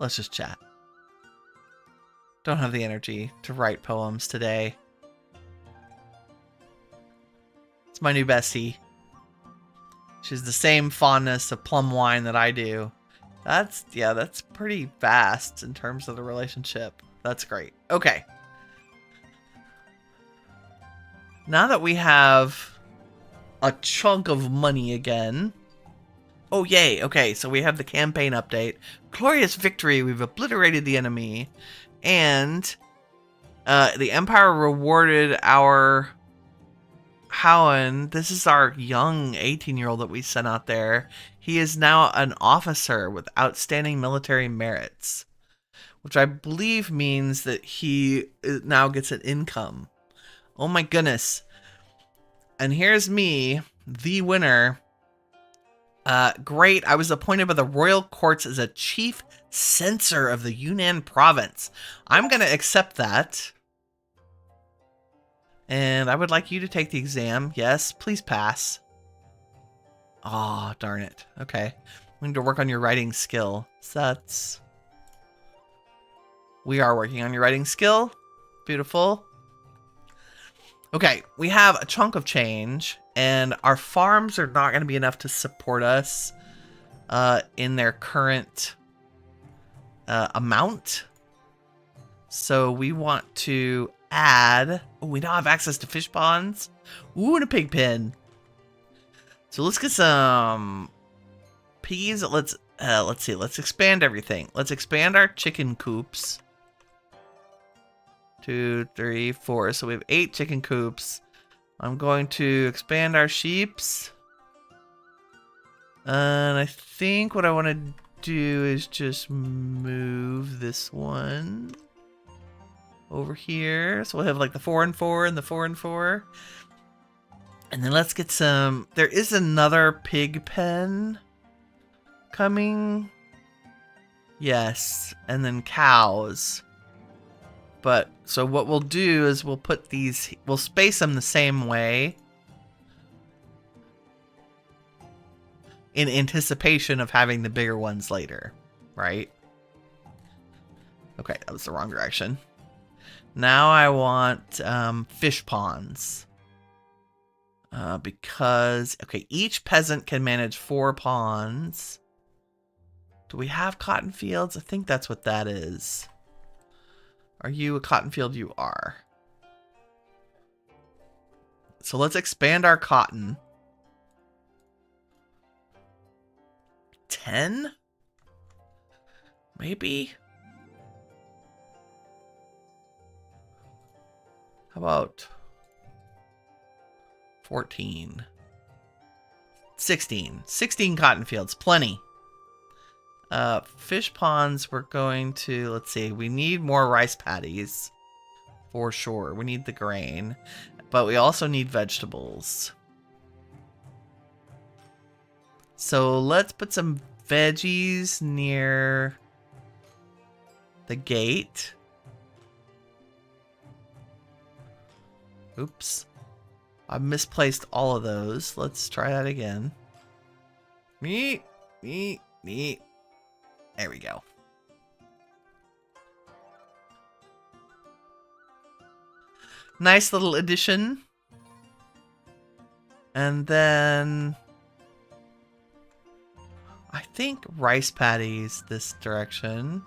just chat. Don't have the energy to write poems today. It's my new bestie. She's the same fondness of plum wine that I do. That's pretty vast in terms of the relationship. That's great. Okay. Now that we have a chunk of money again. Oh, yay. Okay, so we have the campaign update. Glorious victory. We've obliterated the enemy. And the Empire rewarded our Howen. This is our young 18-year-old that we sent out there. He is now an officer with outstanding military merits, which I believe means that he now gets an income. Oh my goodness. And here's me, the winner. Great. I was appointed by the royal courts as a chief censor of the Yunnan province. I'm going to accept that. And I would like you to take the exam. Yes, please pass. Oh, darn it. Okay. We need to work on your writing skill. So we are working on your writing skill. Beautiful. Okay, we have a chunk of change, and our farms are not going to be enough to support us in their current amount. So we want to add... Oh, we now have access to fish ponds. Ooh, and a pig pen. So let's get some piggies. Let's see. Let's expand everything. Let's expand our chicken coops. 2, 3, 4. So we have 8 chicken coops. I'm going to expand our sheeps. And I think what I want to do is just move this one over here. So we'll have like the 4 and 4 and the 4 and 4. And then let's get some... There is another pig pen coming. Yes. And then cows. But, so what we'll do is we'll put these... We'll space them the same way. In anticipation of having the bigger ones later. Right? Okay, that was the wrong direction. Now I want fish ponds. Because, okay, each peasant can manage 4 ponds. Do we have cotton fields? I think that's what that is. Are you a cotton field? You are. So let's expand our cotton. 10? Maybe? How about 14? 16. 16 cotton fields. Plenty. Fish ponds, we're going to... Let's see. We need more rice paddies. For sure. We need the grain. But we also need vegetables. So let's put some veggies near the gate. Oops. I've misplaced all of those. Let's try that again. Neat. There we go. Nice little addition. And then I think rice paddies this direction.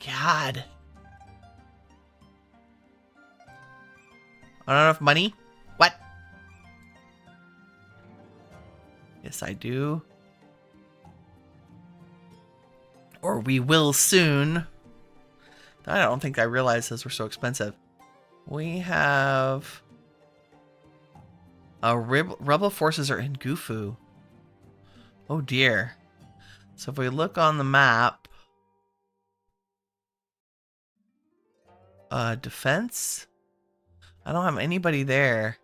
God. I don't have enough money. What? Yes, I do. Or we will soon. I don't think I realized those were so expensive. We have... rebel forces are in Gufu. Oh dear. So if we look on the map... defense? I don't have anybody there.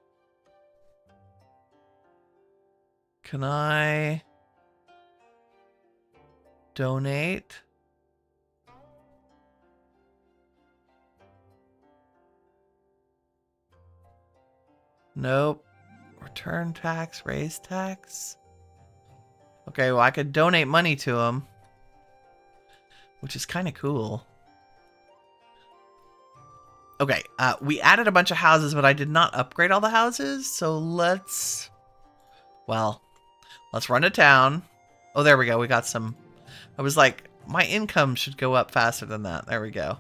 Can I... donate? Nope. Return tax, raise tax. Okay, well I could donate money to him, which is kind of cool. Okay, we added a bunch of houses, but I did not upgrade all the houses, so let's run to town. Oh, there we go. We got some. I was like, my income should go up faster than that. There we go.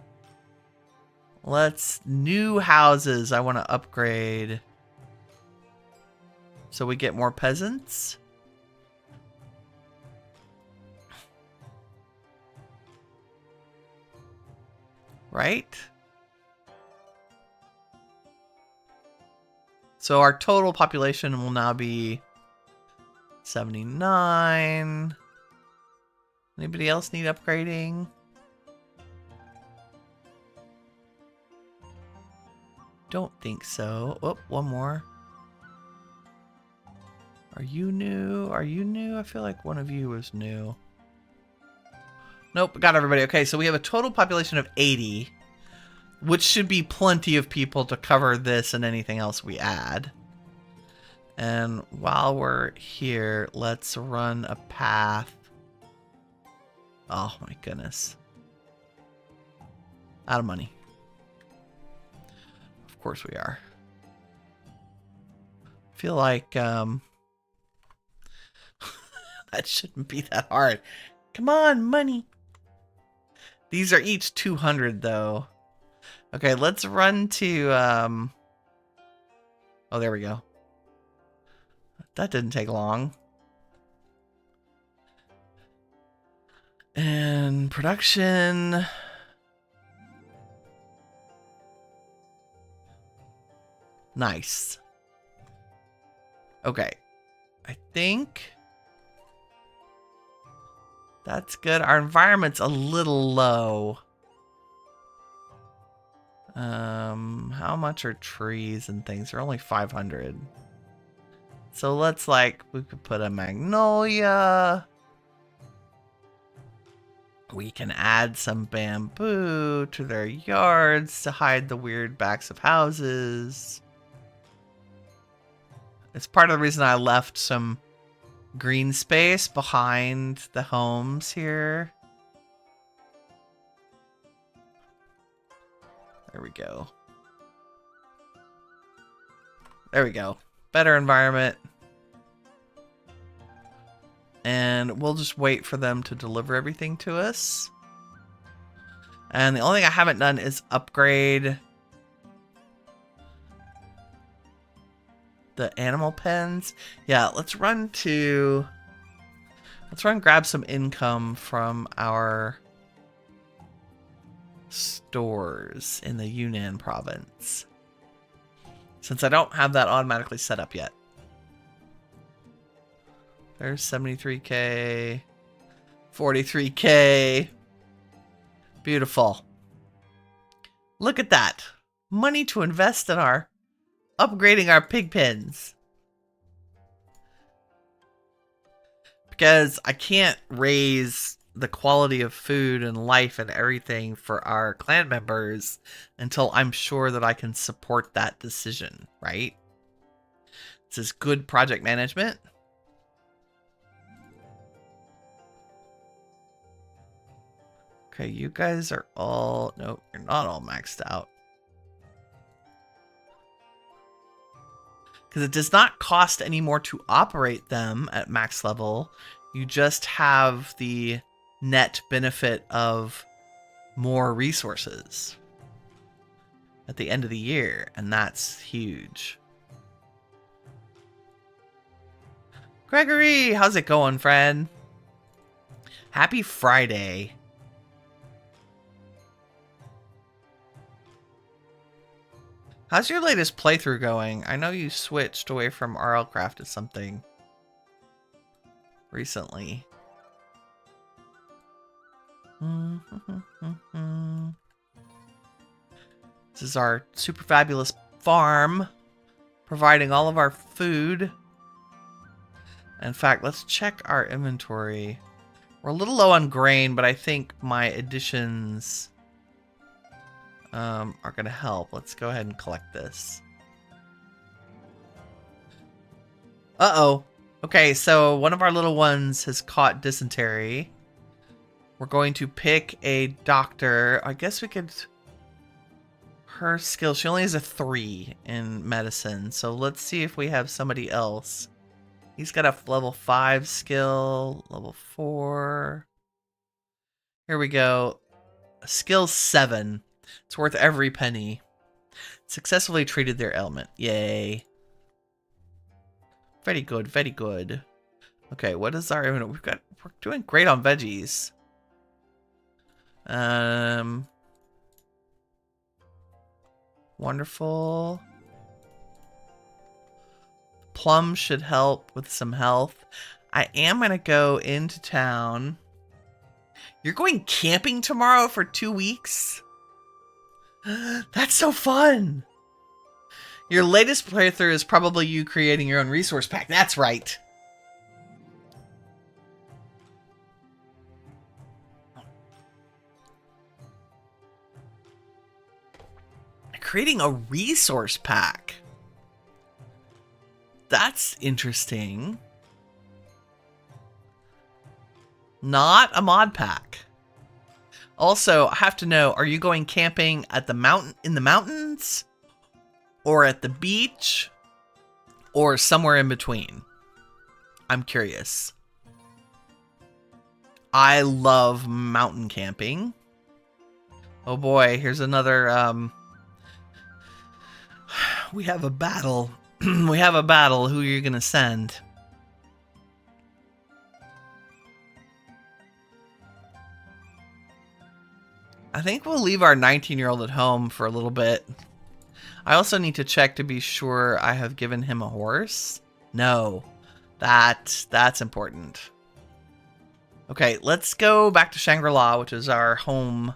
Let's new houses. I want to upgrade. So we get more peasants. Right? So our total population will now be 79. Anybody else need upgrading? Don't think so. Oh, one more. Are you new? Are you new? I feel like one of you was new. Nope, got everybody. Okay, so we have a total population of 80, which should be plenty of people to cover this and anything else we add. And while we're here, let's run a path. Oh my goodness. Out of money. Of course we are. I feel like that shouldn't be that hard. Come on, money. These are each 200 though. Okay, let's run to oh, there we go. That didn't take long. And production. Nice. Okay. I think that's good. Our environment's a little low. How much are trees and things? They're only 500. So let's we could put a magnolia. We can add some bamboo to their yards to hide the weird backs of houses. It's part of the reason I left some green space behind the homes here. There we go. There we go. Better environment. And we'll just wait for them to deliver everything to us. And the only thing I haven't done is upgrade the animal pens. Yeah, let's run grab some income from our stores in the Yunnan province, since I don't have that automatically set up yet. There's 73k, 43k. Beautiful. Look at that. Money to invest in upgrading our pig pens. Because I can't raise the quality of food and life and everything for our clan members until I'm sure that I can support that decision, right? This is good project management. Okay, you guys are all... Nope, you're not all maxed out. Because it does not cost any more to operate them at max level. You just have the net benefit of more resources at the end of the year, and that's huge. Gregory, how's it going, friend? Happy Friday. How's your latest playthrough going? I know you switched away from RLCraft to something recently. This is our super fabulous farm, providing all of our food. In fact, let's check our inventory. We're a little low on grain, but I think my additions are going to help. Let's go ahead and collect this. Uh-oh. Okay, so one of our little ones has caught dysentery. We're going to pick a doctor. I guess we could... Her skill, she only has a 3 in medicine. So let's see if we have somebody else. He's got a level 5 skill, level 4. Here we go. Skill 7. It's worth every penny. Successfully treated their ailment. Yay. Very good, very good. Okay, what is our... We're doing great on veggies. Wonderful. Plum should help with some health. I am going to go into town. You're going camping tomorrow for 2 weeks? That's so fun! Your latest playthrough is probably you creating your own resource pack. That's right. Creating a resource pack. That's interesting. Not a mod pack. Also, I have to know, are you going camping at the mountain, in the mountains, or at the beach, or somewhere in between? I'm curious. I love mountain camping. Oh boy, here's another, we have a battle. We have a battle. Who are you gonna send? I think we'll leave our 19-year-old at home for a little bit. I also need to check to be sure I have given him a horse. No, that's important. Okay, let's go back to Shangri-La, which is our home.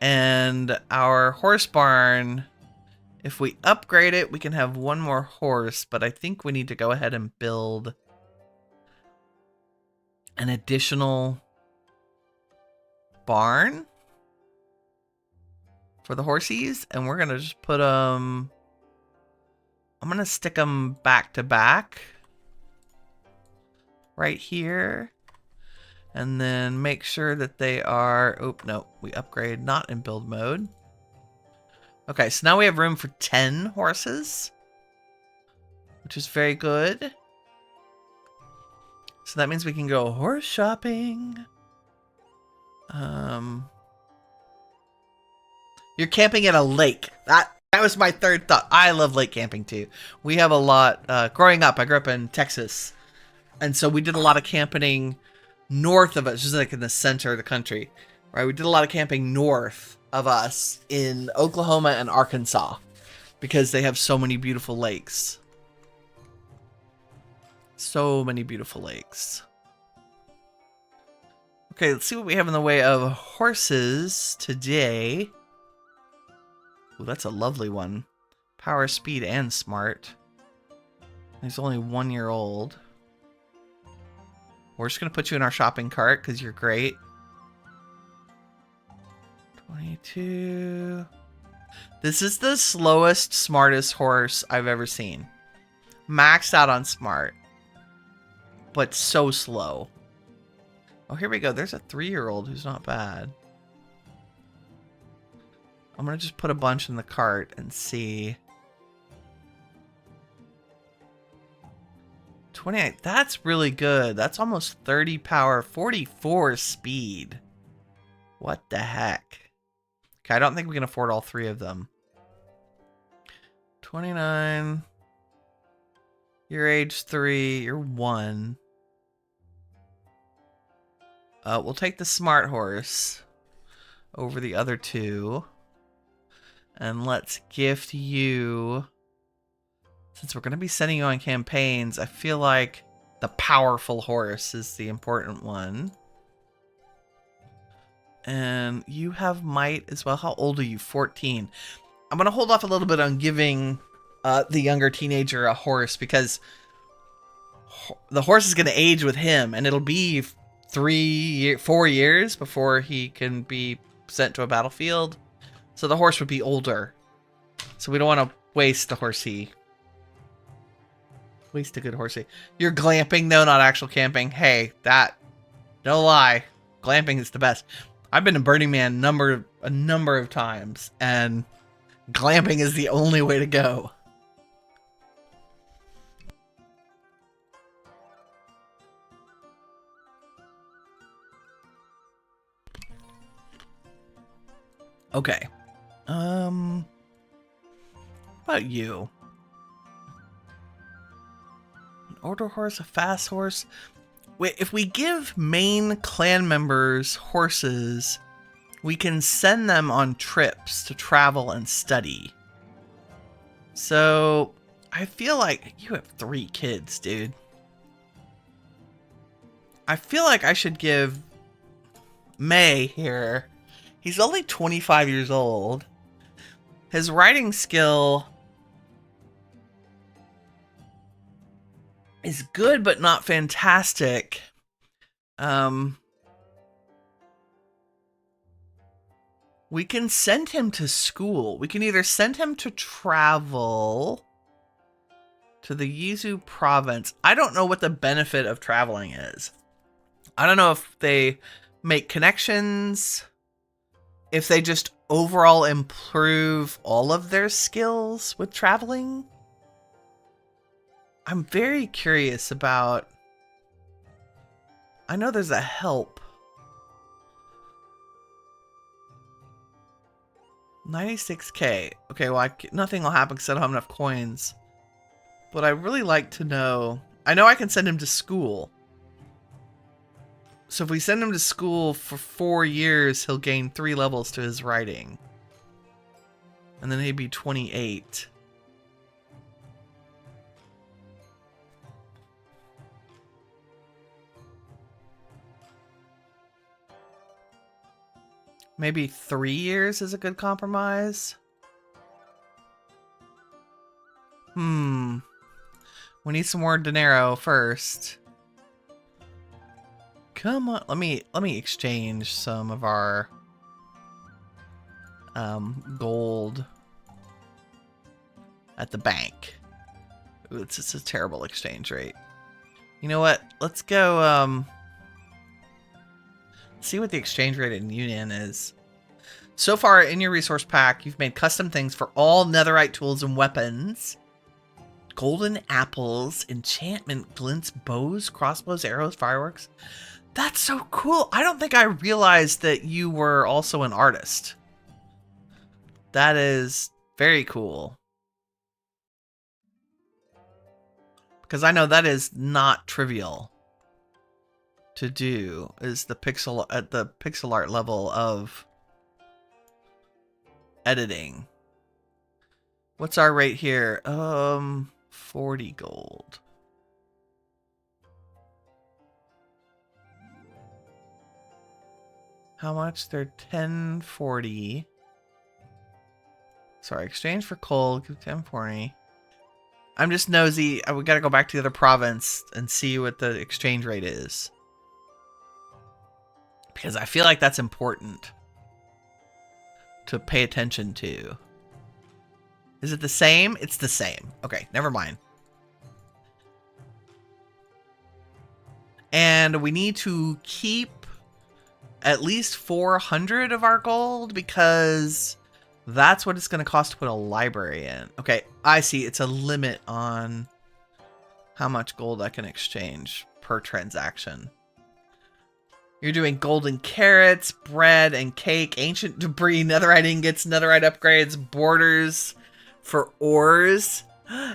And our horse barn, if we upgrade it, we can have one more horse, but I think we need to go ahead and build an additional barn for the horsies, and we're gonna just put them... I'm gonna stick them back to back right here, and then make sure that they are... Oh, no, we upgrade not in build mode. Okay, so now we have room for 10 horses, which is very good. So that means we can go horse shopping. You're camping at a lake. That was my third thought. I love lake camping too. We have a lot, growing up, I grew up in Texas. And so we did a lot of camping north of us, just like in the center of the country, right? We did a lot of camping north of us in Oklahoma and Arkansas because they have so many beautiful lakes. So many beautiful lakes. Okay, let's see what we have in the way of horses today. Ooh, that's a lovely one. Power, speed, and smart. He's only 1 year old. We're just going to put you in our shopping cart because you're great. 22. This is the slowest, smartest horse I've ever seen. Maxed out on smart. But so slow. Oh, here we go. There's a 3-year-old who's not bad. I'm going to just put a bunch in the cart and see. 28. That's really good. That's almost 30 power, 44 speed. What the heck? Okay, I don't think we can afford all 3 of them. 29. You're age 3. You're 1. We'll take the smart horse over the other 2. And let's gift you... Since we're going to be sending you on campaigns, I feel like the powerful horse is the important one. And you have might as well. How old are you? 14. I'm going to hold off a little bit on giving the younger teenager a horse because the horse is going to age with him. And it'll be 4 years before he can be sent to a battlefield. So the horse would be older. So we don't want to waste the horsey. Waste a good horsey. You're glamping though, not actual camping. Hey, that, no lie, glamping is the best. I've been to Burning Man a number of times, and glamping is the only way to go. Okay. What about you? Order horse, a fast horse. Wait, if we give main clan members horses, we can send them on trips to travel and study. So, I feel like you have 3 kids, dude. I feel like I should give May here. He's only 25 years old. His riding skill is good, but not fantastic. We can send him to school. We can either send him to travel to the Yizu province. I don't know what the benefit of traveling is. I don't know if they make connections, if they just overall improve all of their skills with traveling. I'm very curious about... I know there's a help. 96k. Okay, well, nothing will happen because I don't have enough coins. But I really like to know... I know I can send him to school. So if we send him to school for 4 years, he'll gain 3 levels to his riding. And then he'd be 28. Maybe 3 years is a good compromise. We need some more dinero first. Come on, let me exchange some of our gold at the bank. Ooh, it's a terrible exchange rate. You know what? Let's go see what the exchange rate in Union is. So far in your resource pack, you've made custom things for all netherite tools and weapons. Golden apples, enchantment glints, bows, crossbows, arrows, fireworks. That's so cool. I don't think I realized that you were also an artist. That is very cool. Because I know that is not trivial to do, is the pixel art level of editing. What's our rate here? 40 gold. How much? They're 1040. Sorry, exchange for coal, 1040. I'm just nosy. We gotta go back to the other province and see what the exchange rate is. Because I feel like that's important. to pay attention to. Is it the same? It's the same. Okay, never mind. And we need to keep at least 400 of our gold because that's what it's going to cost to put a library in. Okay, I see. It's a limit on how much gold I can exchange per transaction. You're doing golden carrots, bread, and cake, ancient debris, netherite ingots, netherite upgrades, borders for ores.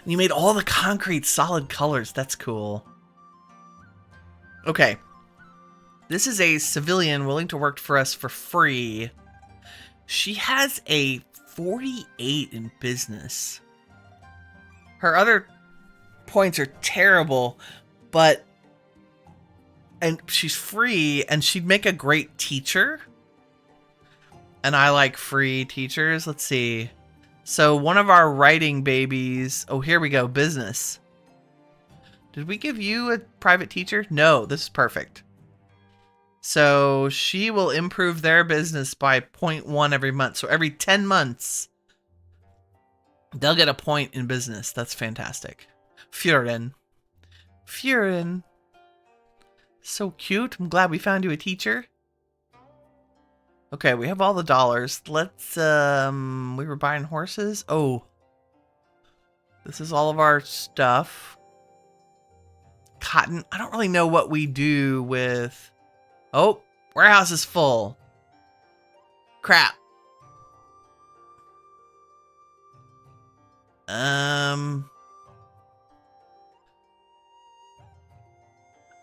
You made all the concrete solid colors. That's cool. Okay. This is a civilian willing to work for us for free. She has a 48 in business. Her other points are terrible, but... And she's free, and she'd make a great teacher. And I like free teachers. Let's see. So one of our writing babies... Oh, here we go. Business. Did we give you a private teacher? No, this is perfect. So she will improve their business by 0.1 every month. So every 10 months, they'll get a point in business. That's fantastic. Furin. Furin. So cute. I'm glad we found you a teacher. Okay, we have all the dollars. Let's, we were buying horses. Oh. This is all of our stuff. Cotton. I don't really know what we do with... Oh, warehouse is full. Crap.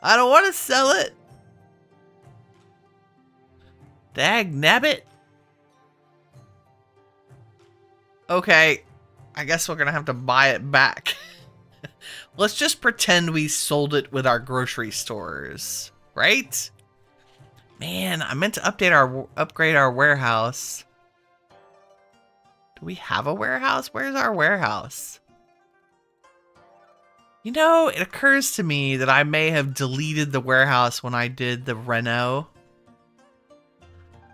I don't want to sell it. Dag nabbit. Okay. I guess we're going to have to buy it back. Let's just pretend we sold it with our grocery stores. Right? Man, I meant to upgrade our warehouse. Do we have a warehouse? Where's our warehouse? You know, it occurs to me that I may have deleted the warehouse when I did the reno.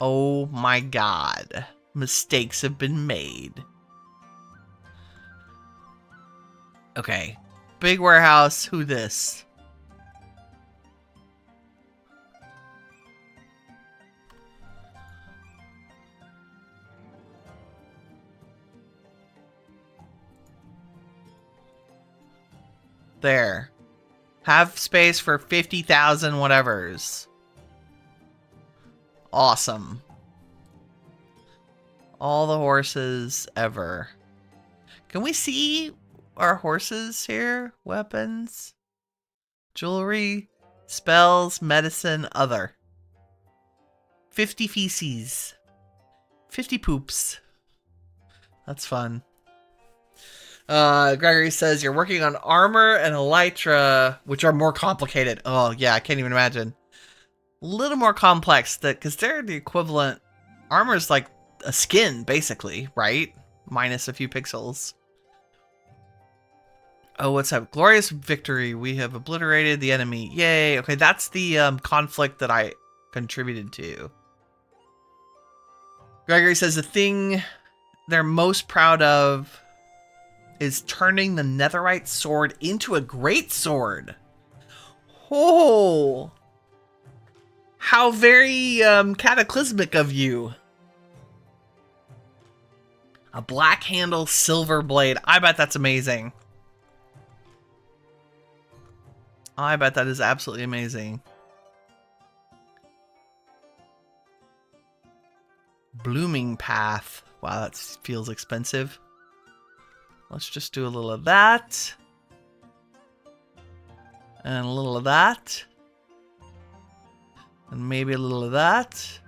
Oh my god. Mistakes have been made. Okay. Big warehouse. Who this? There. Have space for 50,000 whatevers. Awesome. All the horses ever. Can we see our horses here? Weapons. Jewelry. Spells. Medicine. Other. 50 feces. 50 poops. That's fun. Gregory says you're working on armor and elytra, which are more complicated. Oh, yeah, I can't even imagine. A little more complex, because they're the equivalent. Armor's like a skin, basically, right? Minus a few pixels. Oh, what's up? Glorious victory. We have obliterated the enemy. Yay. Okay, that's the conflict that I contributed to. Gregory says the thing they're most proud of is turning the netherite sword into a great sword. Oh, how very cataclysmic of you. A black handle silver blade. I bet that's amazing. I bet that is absolutely amazing. Blooming path. Wow, that feels expensive. Let's just do a little of that. And a little of that. And maybe a little of that.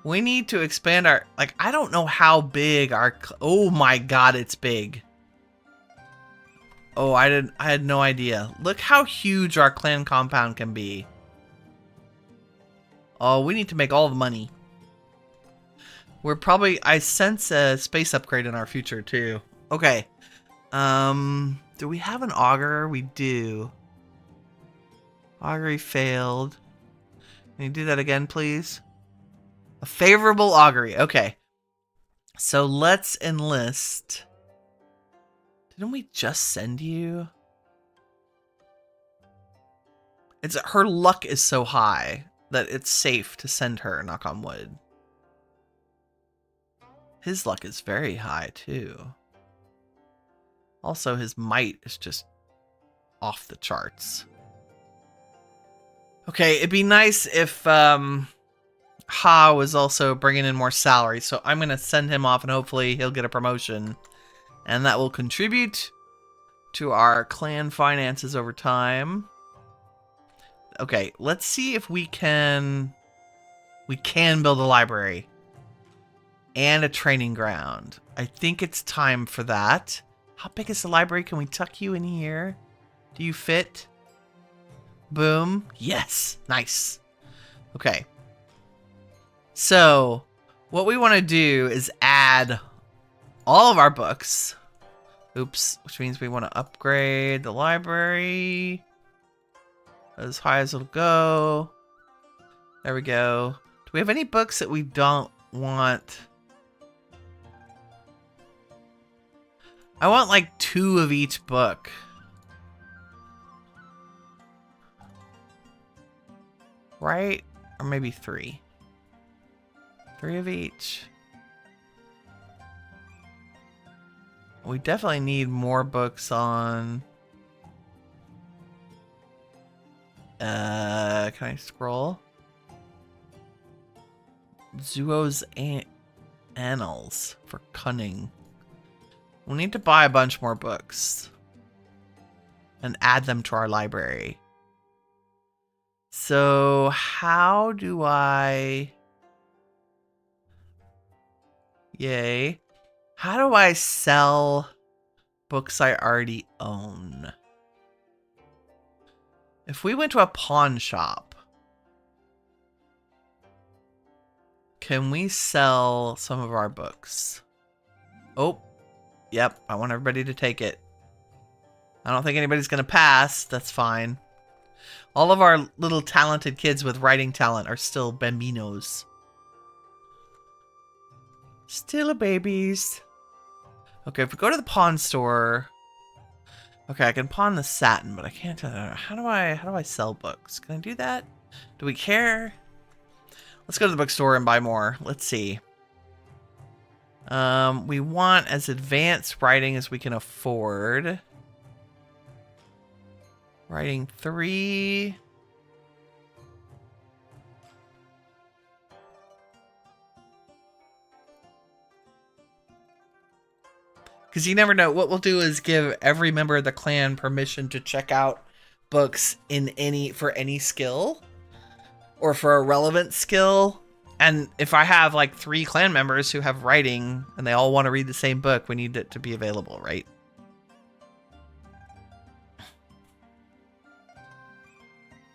We need to expand our... Like, I don't know how big our... Oh my god, it's big. Oh, I had no idea. Look how huge our clan compound can be. Oh, we need to make all the money. We're probably... I sense a space upgrade in our future, too. Okay. Do we have an auger? We do. Augury failed. Can you do that again, please? A favorable augury. Okay. So let's enlist. Didn't we just send you? Her luck is so high that it's safe to send her, knock on wood. His luck is very high too. Also, his might is just off the charts. Okay, it'd be nice if Ha was also bringing in more salary, so I'm going to send him off and hopefully he'll get a promotion. And that will contribute to our clan finances over time. Okay, let's see if we can build a library and a training ground. I think it's time for that. How big is the library? Can we tuck you in here? Do you fit? Boom. Yes. Nice. Okay. So, what we want to do is add all of our books. Oops. Which means we want to upgrade the library as high as it'll go. There we go. Do we have any books that we don't want? I want like 2 of each book. Right? Or maybe 3. 3 of each. We definitely need more books on... can I scroll? Zuo's Annals for Cunning. We need to buy a bunch more books and add them to our library. So how do I... Yay. How do I sell books I already own? If we went to a pawn shop, can we sell some of our books? Oh, yep. I want everybody to take it. I don't think anybody's going to pass. That's fine. All of our little talented kids with writing talent are still bambinos. Still babies. Okay, if we go to the pawn store... Okay, I can pawn the satin, but I can't... how do I sell books? Can I do that? Do we care? Let's go to the bookstore and buy more. Let's see. We want as advanced writing as we can afford. Writing 3. Because you never know. What we'll do is give every member of the clan permission to check out books for any skill. Or for a relevant skill. And if I have like 3 clan members who have writing and they all want to read the same book, we need it to be available, right?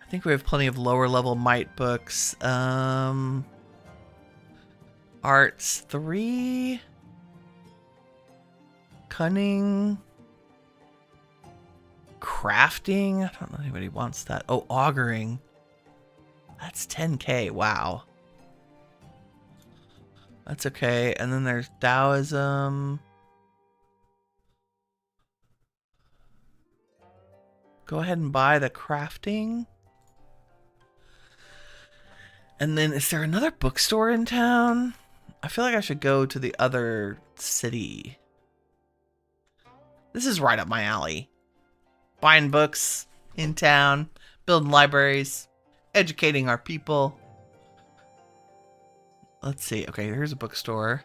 I think we have plenty of lower level might books. Arts 3. Cunning. Crafting. I don't know if anybody wants that. Oh, auguring. That's 10k. Wow. That's okay. And then there's Taoism. Go ahead and buy the crafting. And then is there another bookstore in town? I feel like I should go to the other city. This is right up my alley. Buying books in town, building libraries, educating our people. Let's see. Okay, here's a bookstore.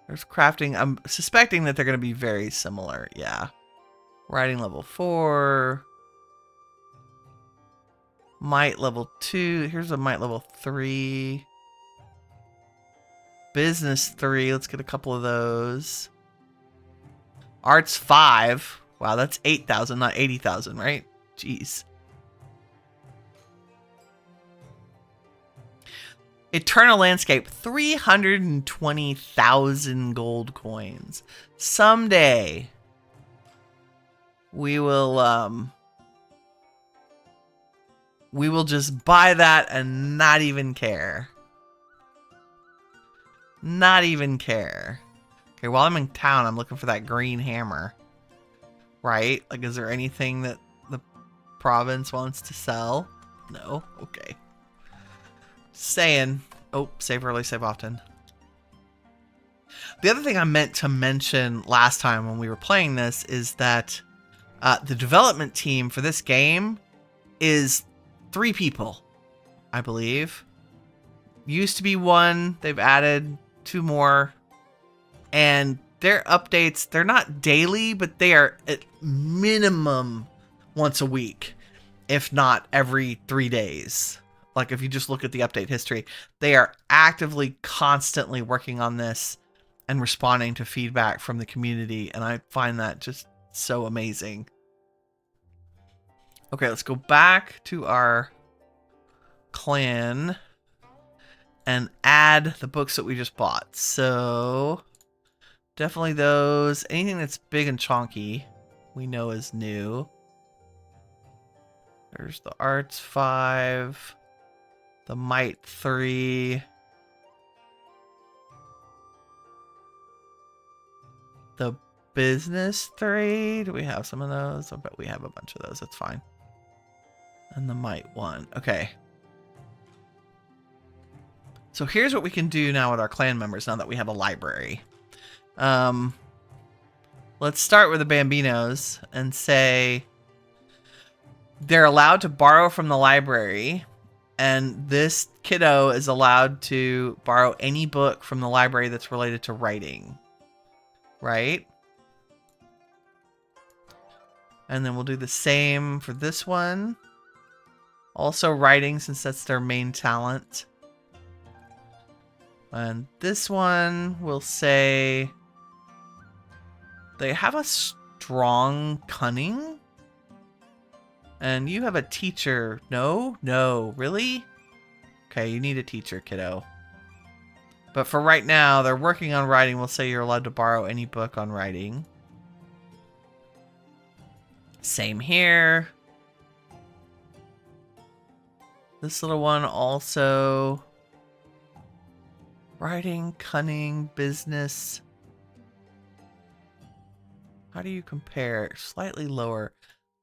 There's crafting. I'm suspecting that they're going to be very similar. Yeah. Writing level 4. Might level 2. Here's a might level 3. Business 3. Let's get a couple of those. Arts 5. Wow, that's 8,000, not 80,000, right? Jeez. Eternal Landscape, 320,000 gold coins. Someday, we will just buy that and not even care. Not even care. Okay, while I'm in town, I'm looking for that green hammer. Right? Like, is there anything that the province wants to sell? No? Okay. Saying. Oh, save early, save often. The other thing I meant to mention last time when we were playing this is that the development team for this game is 3 people, I believe. Used to be 1. They've added 2 more. And their updates, they're not daily, but they are at minimum once a week, if not every 3 days. Like, if you just look at the update history, they are actively, constantly working on this and responding to feedback from the community, and I find that just so amazing. Okay, let's go back to our clan and add the books that we just bought. So, definitely those. Anything that's big and chonky, we know is new. There's the arts 5, the might 3, the business 3. Do we have some of those? I bet we have a bunch of those. That's fine. And the might 1. Okay. So here's what we can do now with our clan members now that we have a library. Let's start with the Bambinos and say they're allowed to borrow from the library, and this kiddo is allowed to borrow any book from the library that's related to writing. Right? And then we'll do the same for this one. Also writing, since that's their main talent. And this one will say they have a strong cunning. And you have a teacher. No? No. Really? Okay, you need a teacher, kiddo. But for right now, they're working on writing. We'll say you're allowed to borrow any book on writing. Same here. This little one also. Writing, cunning, business. How do you compare? Slightly lower.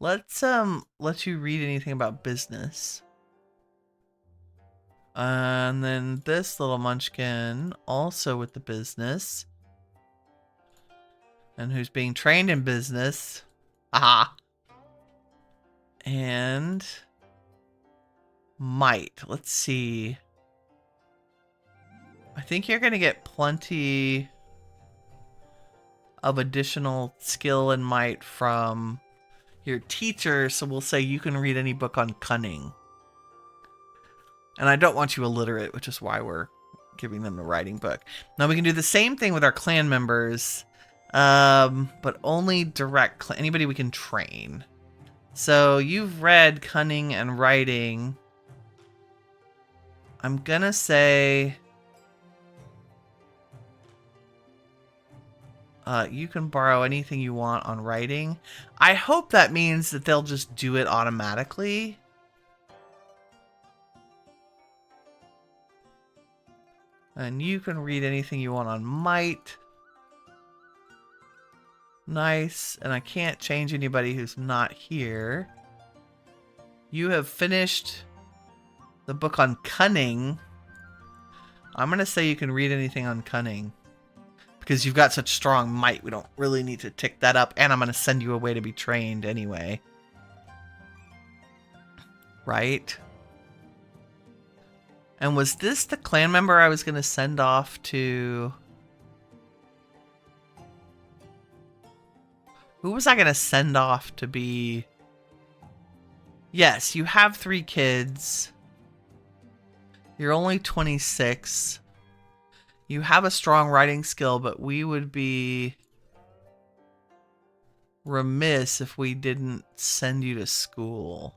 Let's let you read anything about business. And then this little munchkin, also with the business. And who's being trained in business. Aha! And might. Let's see. I think you're going to get plenty of additional skill and might from your teacher. So we'll say you can read any book on cunning. And I don't want you illiterate, which is why we're giving them the writing book. Now we can do the same thing with our clan members, but only direct anybody we can train. So you've read cunning and writing. I'm gonna say you can borrow anything you want on writing. I hope that means that they'll just do it automatically. And you can read anything you want on might. Nice. And I can't change anybody who's not here. You have finished the book on cunning. I'm going to say you can read anything on cunning. Because you've got such strong might, we don't really need to tick that up. And I'm going to send you away to be trained anyway. Right? And was this the clan member I was going to send off to? Who was I going to send off to be? Yes, you have 3 kids. You're only 26. You have a strong writing skill, but we would be remiss if we didn't send you to school.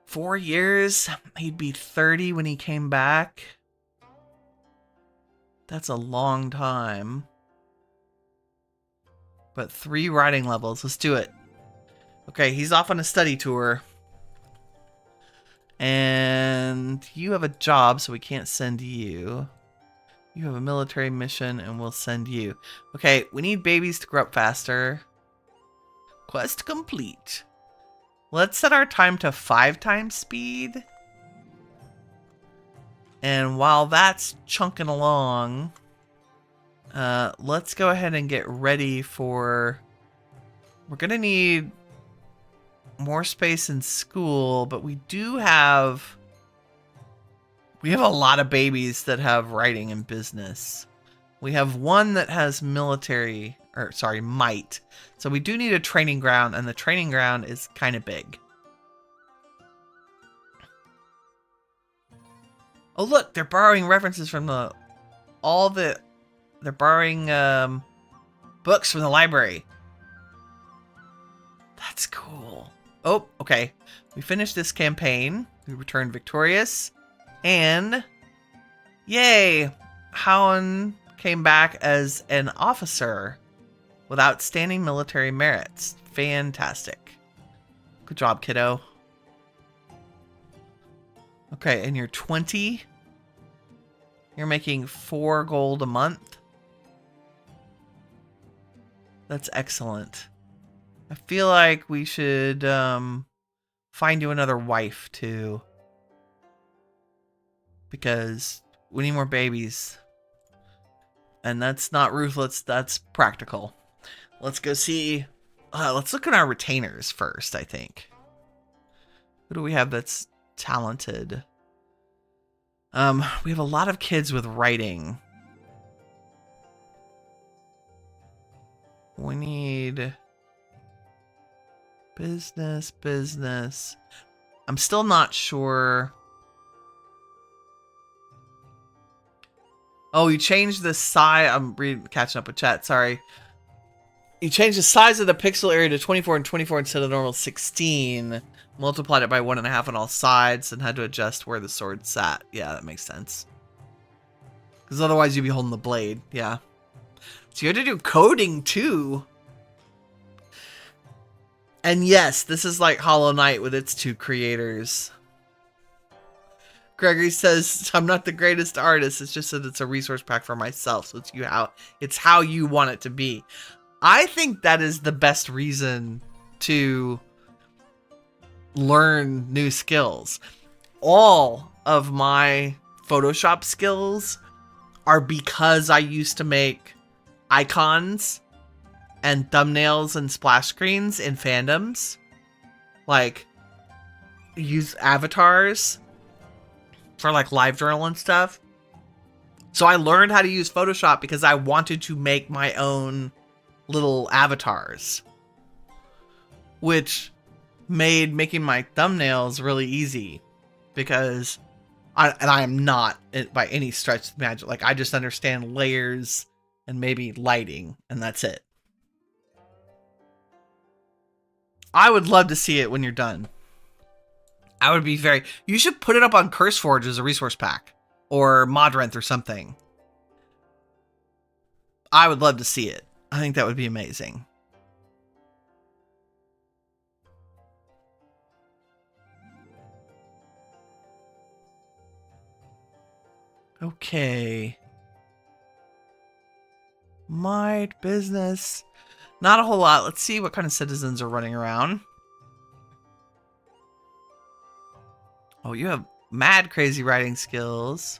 4 years? He'd be 30 when he came back. That's a long time. But 3 writing levels. Let's do it. Okay, he's off on a study tour. And you have a job, so we can't send you. You have a military mission, and we'll send you. Okay, we need babies to grow up faster. Quest complete. Let's set our time to 5 times speed. And while that's chunking along, let's go ahead and get ready for... We're going to need more space in school, but we do have... We have a lot of babies that have writing and business. We have one that has military, or sorry, might. So we do need a training ground, and the training ground is kind of big. Oh look, they're borrowing references from they're borrowing books from the library. That's cool. Oh, okay. We finished this campaign. We returned victorious. And yay, Howen came back as an officer with outstanding military merits. Fantastic. Good job, kiddo. Okay, and you're 20. You're making 4 gold a month. That's excellent. I feel like we should find you another wife too. Because we need more babies. And that's not ruthless, that's practical. Let's go see... let's look at our retainers first, I think. Who do we have that's talented? We have a lot of kids with writing. We need... business. I'm still not sure... Oh, you changed the size. I'm catching up with chat. Sorry. You changed the size of the pixel area to 24 and 24 instead of normal 16. Multiplied it by 1.5 on all sides and had to adjust where the sword sat. Yeah, that makes sense. Because otherwise you'd be holding the blade. Yeah. So you had to do coding too. And yes, this is like Hollow Knight with its 2 creators. Gregory says, I'm not the greatest artist. It's just that it's a resource pack for myself. So it's how you want it to be. I think that is the best reason to learn new skills. All of my Photoshop skills are because I used to make icons and thumbnails and splash screens in fandoms. Like, use avatars for like LiveJournal and stuff. So I learned how to use Photoshop because I wanted to make my own little avatars, which made making my thumbnails really easy because I am not by any stretch of magic. Like, I just understand layers and maybe lighting, and that's it. I would love to see it when you're done. I would be very... You should put it up on CurseForge as a resource pack. Or Modrent or something. I would love to see it. I think that would be amazing. Okay. Might, business. Not a whole lot. Let's see what kind of citizens are running around. Oh, you have mad crazy writing skills.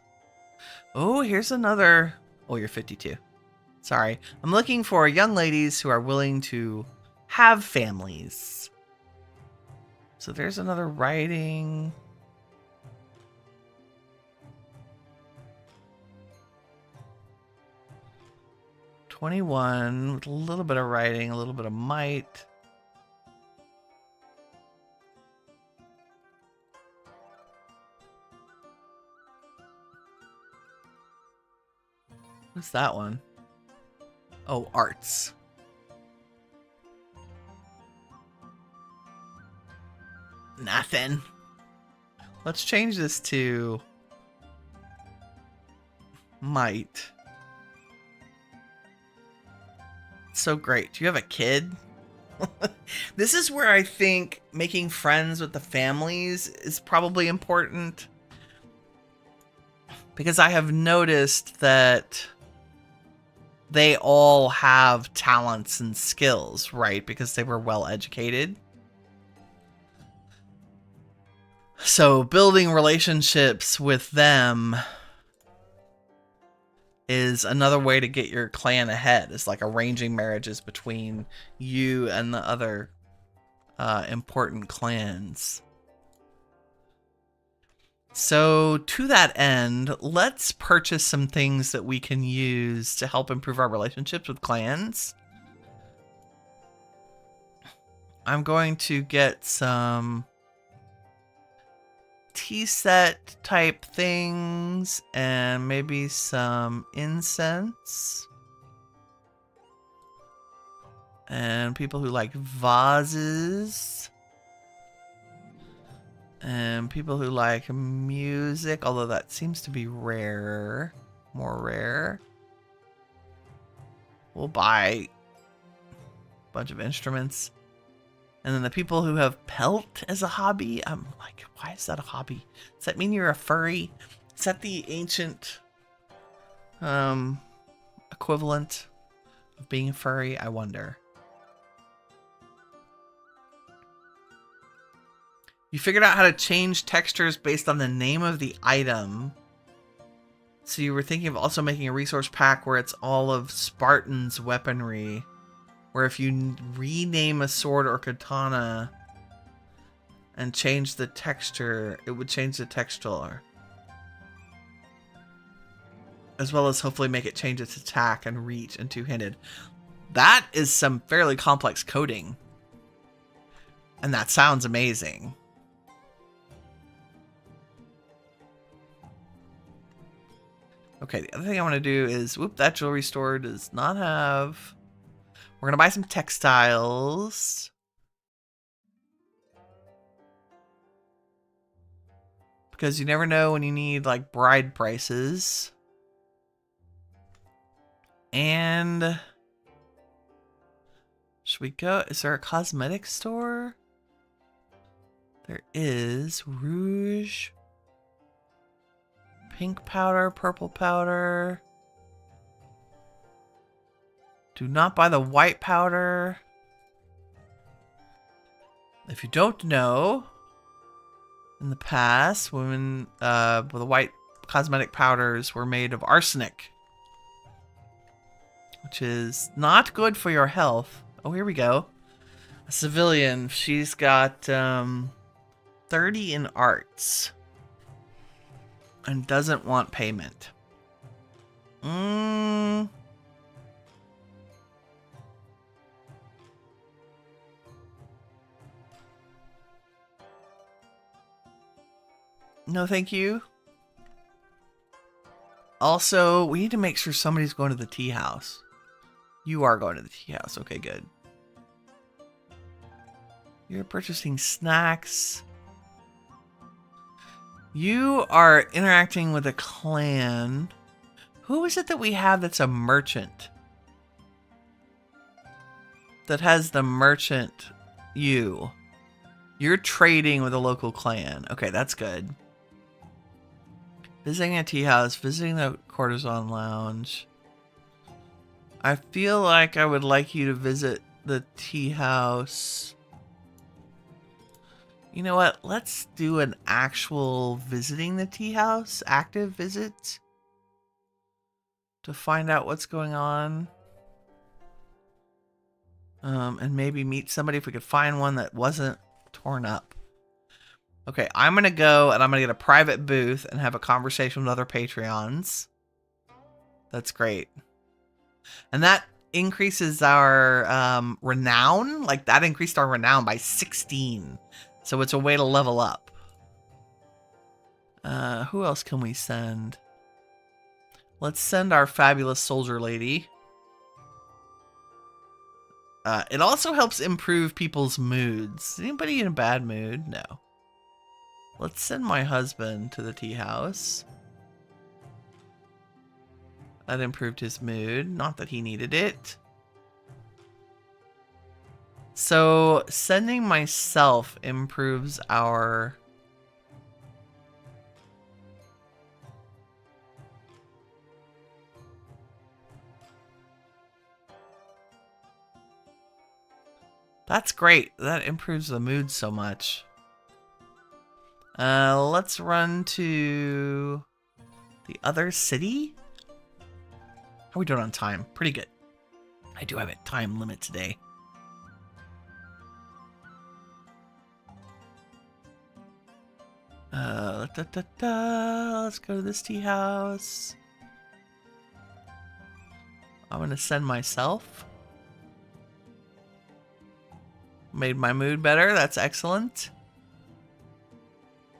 Oh, here's another... Oh, you're 52. Sorry. I'm looking for young ladies who are willing to have families. So there's another writing. (21) with a little bit of writing, a little bit of might. What's that one? Oh, arts. Nothing. Let's change this to might. So great. Do you have a kid? This is where I think making friends with the families is probably important. Because I have noticed that they all have talents and skills, right? Because they were well educated. So building relationships with them is another way to get your clan ahead. It's like arranging marriages between you and the other important clans. So to that end, let's purchase some things that we can use to help improve our relationships with clans. I'm going to get some tea set type things and maybe some incense. And people who like vases. And people who like music, although that seems to be rarer, more rare. We'll buy a bunch of instruments. And then the people who have pelt as a hobby, I'm like, why is that a hobby? Does that mean you're a furry? Is that the ancient equivalent of being a furry? I wonder. You figured out how to change textures based on the name of the item. So you were thinking of also making a resource pack where it's all of Spartan's weaponry. Where if you rename a sword or katana and change the texture, it would change the texture. As well as hopefully make it change its attack and reach and two-handed. That is some fairly complex coding. And that sounds amazing. Okay, the other thing I want to do is, whoop, that jewelry store does not have... We're going to buy some textiles. Because you never know when you need, like, bride prices. And... should we go? Is there a cosmetic store? There is. Rouge. Pink powder, purple powder. Do not buy the white powder. If you don't know, in the past, women with the white cosmetic powders were made of arsenic, which is not good for your health. Oh, here we go. A civilian. She's got 30 in arts. And doesn't want payment. No, thank you. Also, we need to make sure somebody's going to the tea house. You are going to the tea house. Okay, good. You're purchasing snacks. You are interacting with a clan. Who is it that we have that's a merchant? That has the merchant you. You're trading with a local clan. Okay, that's good. Visiting a tea house, visiting the courtesan lounge. I feel like I would like you to visit the tea house. You know what? Let's do an actual visiting the tea house, active visit, to find out what's going on. And maybe meet somebody if we could find one that wasn't torn up. Okay, I'm going to go and I'm going to get a private booth and have a conversation with other Patreons. That's great. And that increases our renown. Like, that increased our renown by 16. So it's a way to level up. Who else can we send? Let's send our fabulous soldier lady. It also helps improve people's moods. Is anybody in a bad mood? No. Let's send my husband to the tea house. That improved his mood. Not that he needed it. So sending myself improves our... That's great. That improves the mood so much. Let's run to the other city. How are we doing on time? Pretty good. I do have a time limit today. Let's go to this tea house. I'm gonna send myself. Made my mood better. That's excellent.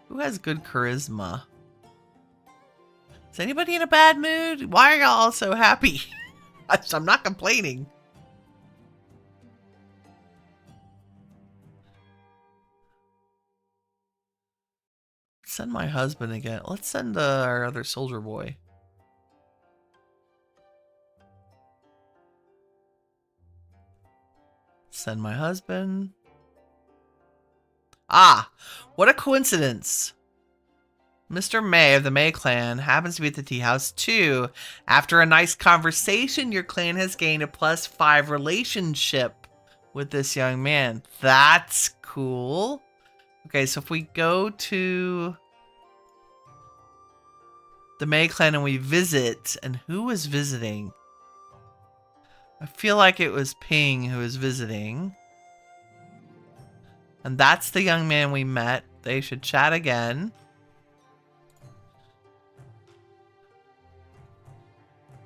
Who has good charisma? Is anybody in a bad mood? Why are y'all all so happy? I'm not complaining. Send my husband again. Let's send our other soldier boy. Send my husband. Ah, what a coincidence. Mr. May of the May clan happens to be at the tea house too. After a nice conversation, your clan has gained a +5 relationship with this young man. That's cool. Okay, so if we go to the May clan and we visit, and who was visiting? I feel like it was Ping who was visiting. And that's the young man we met. They should chat again.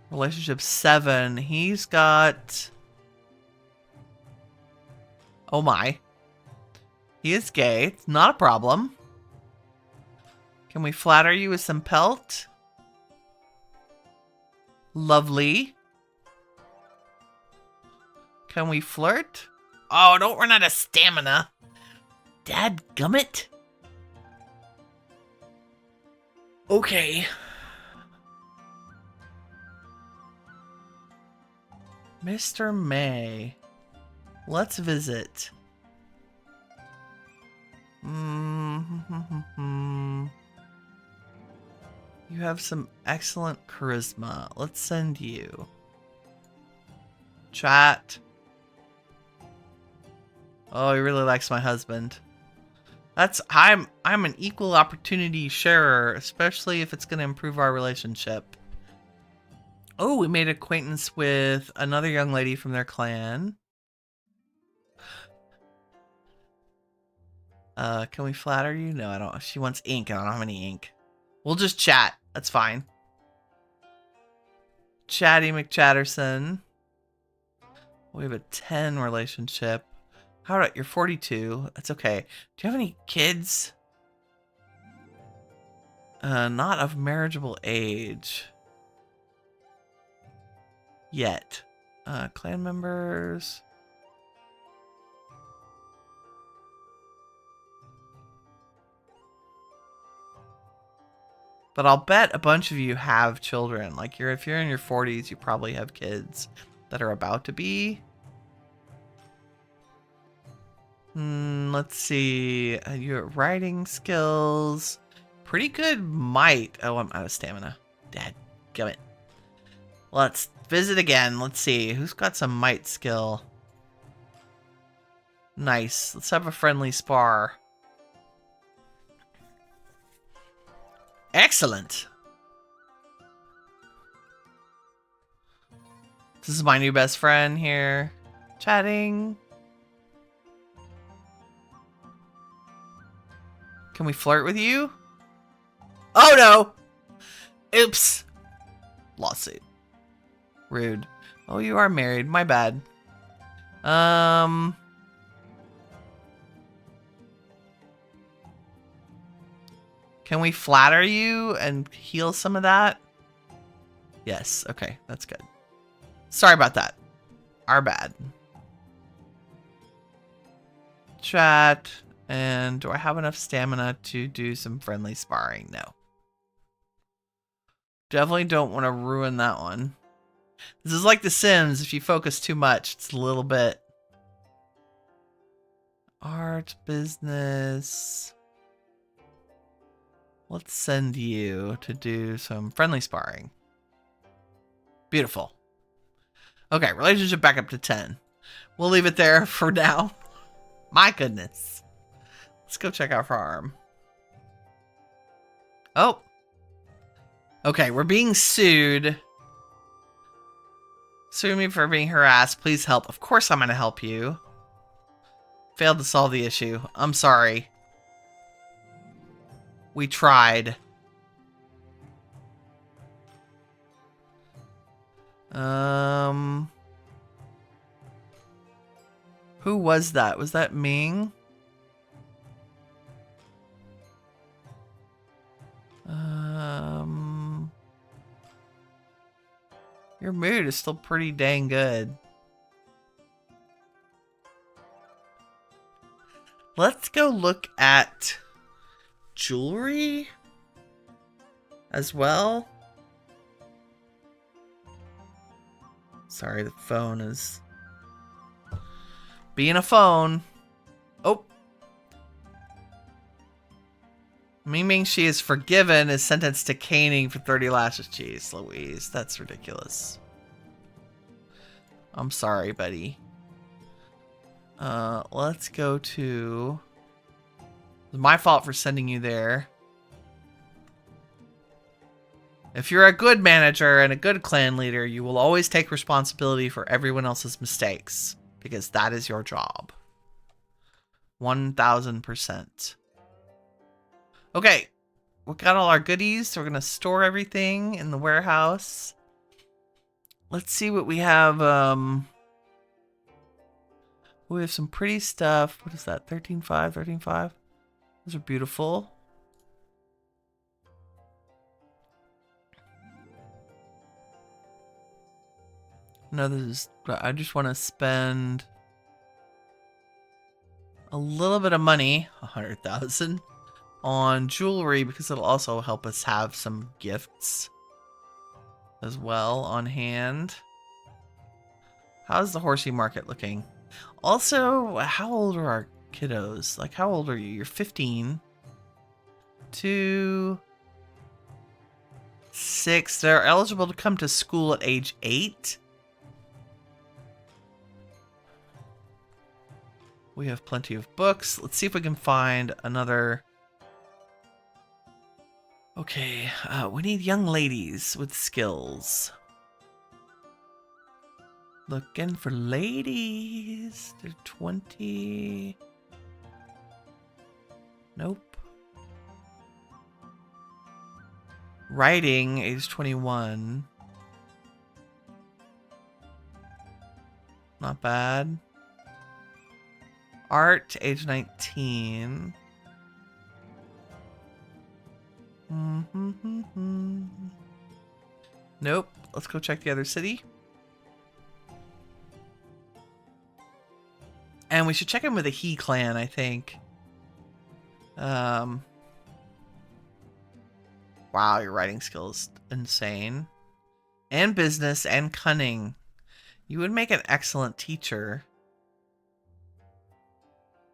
Relationship 7. He's got... Oh my. He is gay. It's not a problem. Can we flatter you with some pelt? Lovely. Can we flirt? Oh, don't run out of stamina. Dadgummit. Okay. Mr. May. Let's visit. You have some excellent charisma. Let's send you. Chat. Oh, he really likes my husband. I'm an equal opportunity sharer, especially if it's going to improve our relationship. Oh, we made acquaintance with another young lady from their clan. Can we flatter you? No, I don't. She wants ink. I don't have any ink. We'll just chat. That's fine. Chatty McChatterson. We have a 10 relationship. How about you're 42? That's okay. Do you have any kids? Not of marriageable age. Yet. Clan members. But I'll bet a bunch of you have children. Like if you're in your 40s, you probably have kids that are about to be. Let's see. Your writing skills. Pretty good might. Oh, I'm out of stamina. Dadgummit. Let's visit again. Let's see. Who's got some might skill? Nice. Let's have a friendly spar. Excellent. This is my new best friend here. Chatting. Can we flirt with you? Oh no! Oops. Lawsuit. Rude. Oh, you are married. My bad. Can we flatter you and heal some of that? Yes. Okay, that's good. Sorry about that. Our bad. Chat. And do I have enough stamina to do some friendly sparring? No. Definitely don't want to ruin that one. This is like The Sims. If you focus too much, it's a little bit... Art, business. Let's send you to do some friendly sparring. Beautiful. Okay, relationship back up to 10. We'll leave it there for now. My goodness. Let's go check our farm. Oh. Okay, we're being sued. Sue me for being harassed. Please help. Of course I'm going to help you. Failed to solve the issue. I'm sorry. We tried. Who was that? Was that Ming? Your mood is still pretty dang good. Let's go look at jewelry as well. Sorry, the phone is being a phone. Oh. Ming she is forgiven, is sentenced to caning for 30 lashes. Jeez, Louise, that's ridiculous. I'm sorry, buddy. Let's go to... It's my fault for sending you there. If you're a good manager and a good clan leader, you will always take responsibility for everyone else's mistakes. Because that is your job. 1000%. Okay. We got all our goodies. So we're going to store everything in the warehouse. Let's see what we have. We have some pretty stuff. What is that? 13.5, 13.5. Those are beautiful. No, this is... I just want to spend a little bit of money, 100,000, on jewelry because it'll also help us have some gifts as well on hand. How's the horsey market looking? Also, how old are our kiddos? Like, how old are you? You're 15. 2, 6. They're eligible to come to school at age 8. We have plenty of books. Let's see if we can find another... Okay, we need young ladies with skills. Looking for ladies. They're 20. Nope. Writing, age 21. Not bad. Art, age 19. Nope. Let's go check the other city. And we should check in with the He clan, I think. Wow, your writing skill is insane. And business and cunning. You would make an excellent teacher.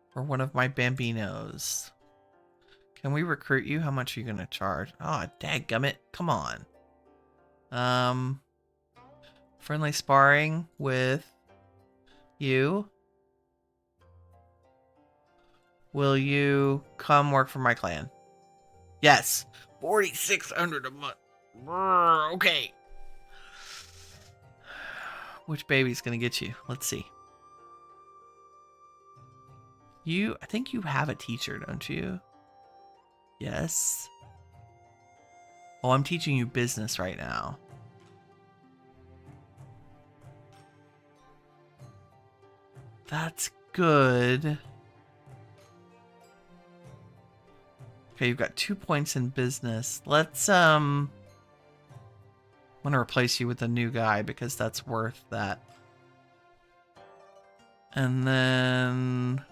For one of my bambinos. Can we recruit you? How much are you going to charge? Oh, dadgummit. Come on. Friendly sparring with you. Will you come work for my clan? Yes. 4,600 a month. Brr, okay. Which baby's going to get you? Let's see. I think you have a teacher, don't you? Yes. Oh, I'm teaching you business right now. That's good. Okay, you've got 2 points in business. Let's, I'm gonna replace you with a new guy because that's worth that. And then...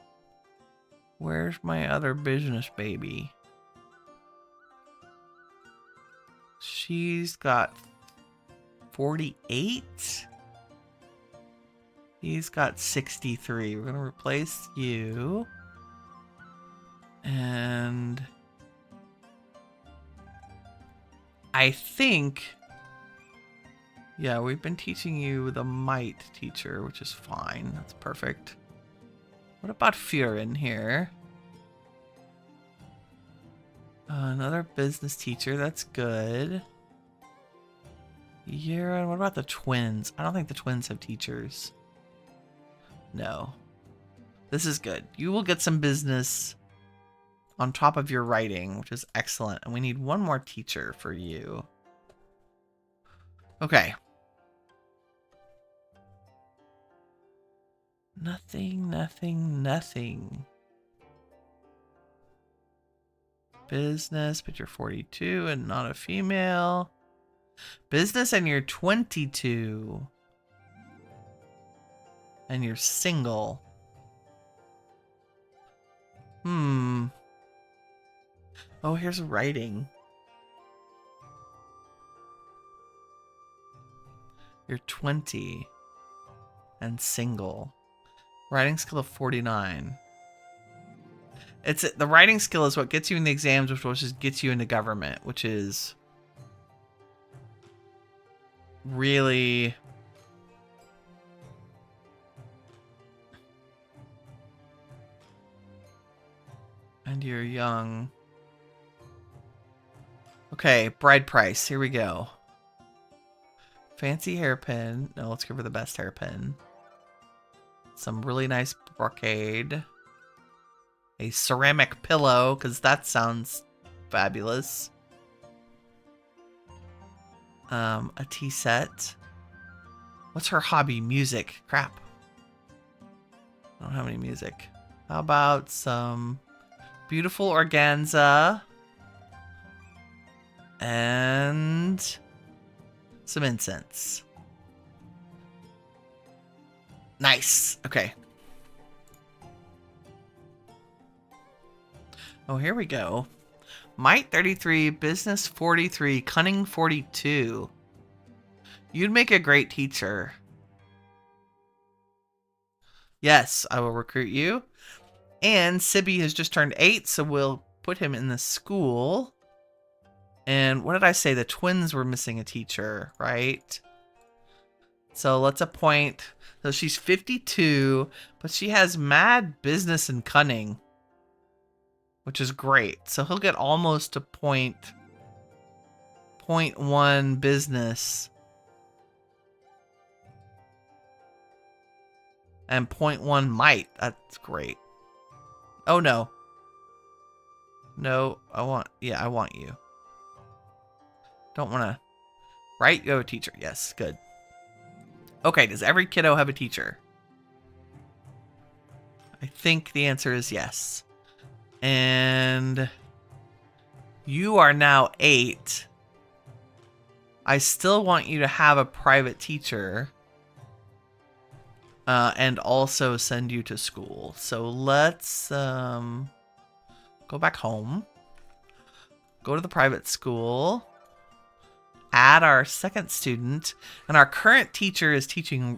Where's my other business baby? She's got 48. He's got 63. We're going to replace you. And I think, yeah, we've been teaching you the might teacher, which is fine. That's perfect. What about fear in here? Another business teacher. That's good. Urine. What about the twins? I don't think the twins have teachers. No. This is good. You will get some business on top of your writing, which is excellent. And we need one more teacher for you. Okay. Nothing, nothing, nothing. Business, but you're 42 and not a female. Business and you're 22. And you're single. Oh, here's writing. You're 20 and single. Writing skill of 49. It's the writing skill is what gets you in the exams, which just gets you into government, which is really and you're young. Okay, bride price. Here we go. Fancy hairpin. No, let's give her the best hairpin. Some really nice brocade. A ceramic pillow, because that sounds fabulous. A tea set. What's her hobby? Music. Crap. I don't have any music. How about some beautiful organza and some incense. Nice. Okay. Oh, here we go. Might 33, business 43, cunning 42. You'd make a great teacher. Yes, I will recruit you. And Sibby has just turned 8, so we'll put him in the school. And what did I say? The twins were missing a teacher, right? So let's appoint. So she's 52, but she has mad business and cunning, which is great. So he'll get almost a point. 0.1 business. And 0.1 might. That's great. Oh, no. No, I want you. Don't want to. Right? You have a teacher. Yes, good. Okay, does every kiddo have a teacher? I think the answer is yes. And you are now 8. I still want you to have a private teacher. And also send you to school. So let's go back home. Go to the private school. Add our second student. And our current teacher is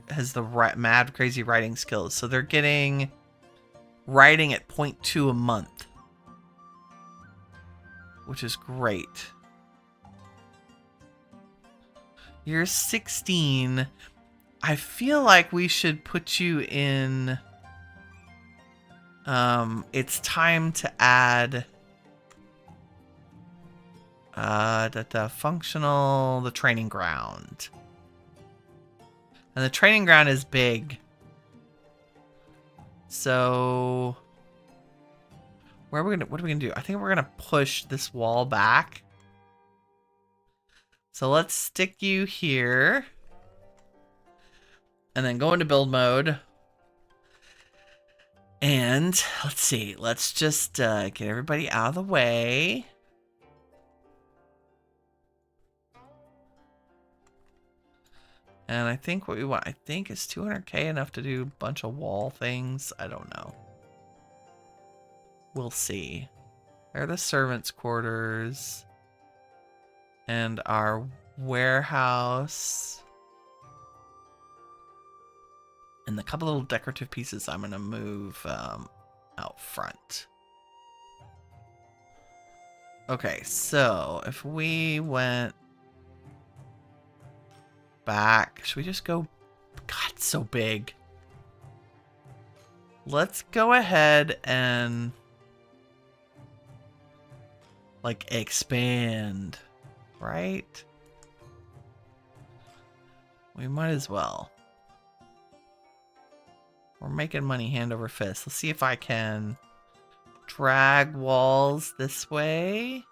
has the mad crazy writing skills. So they're getting writing at 0.2 a month. Which is great. You're 16. I feel like we should put you in. It's time to add the training ground. And the training ground is big. So what are we gonna do? I think we're gonna push this wall back. So let's stick you here. And then go into build mode. And let's see. Let's just get everybody out of the way. And I think what we want, I think is 200k enough to do a bunch of wall things. I don't know. We'll see. There are the servants' quarters. And our warehouse. And the couple little decorative pieces I'm going to move out front. Okay, so if we went back, should we just go? God, it's so big. Let's go ahead and like expand, right? We might as well. We're making money hand over fist. Let's see if I can drag walls this way.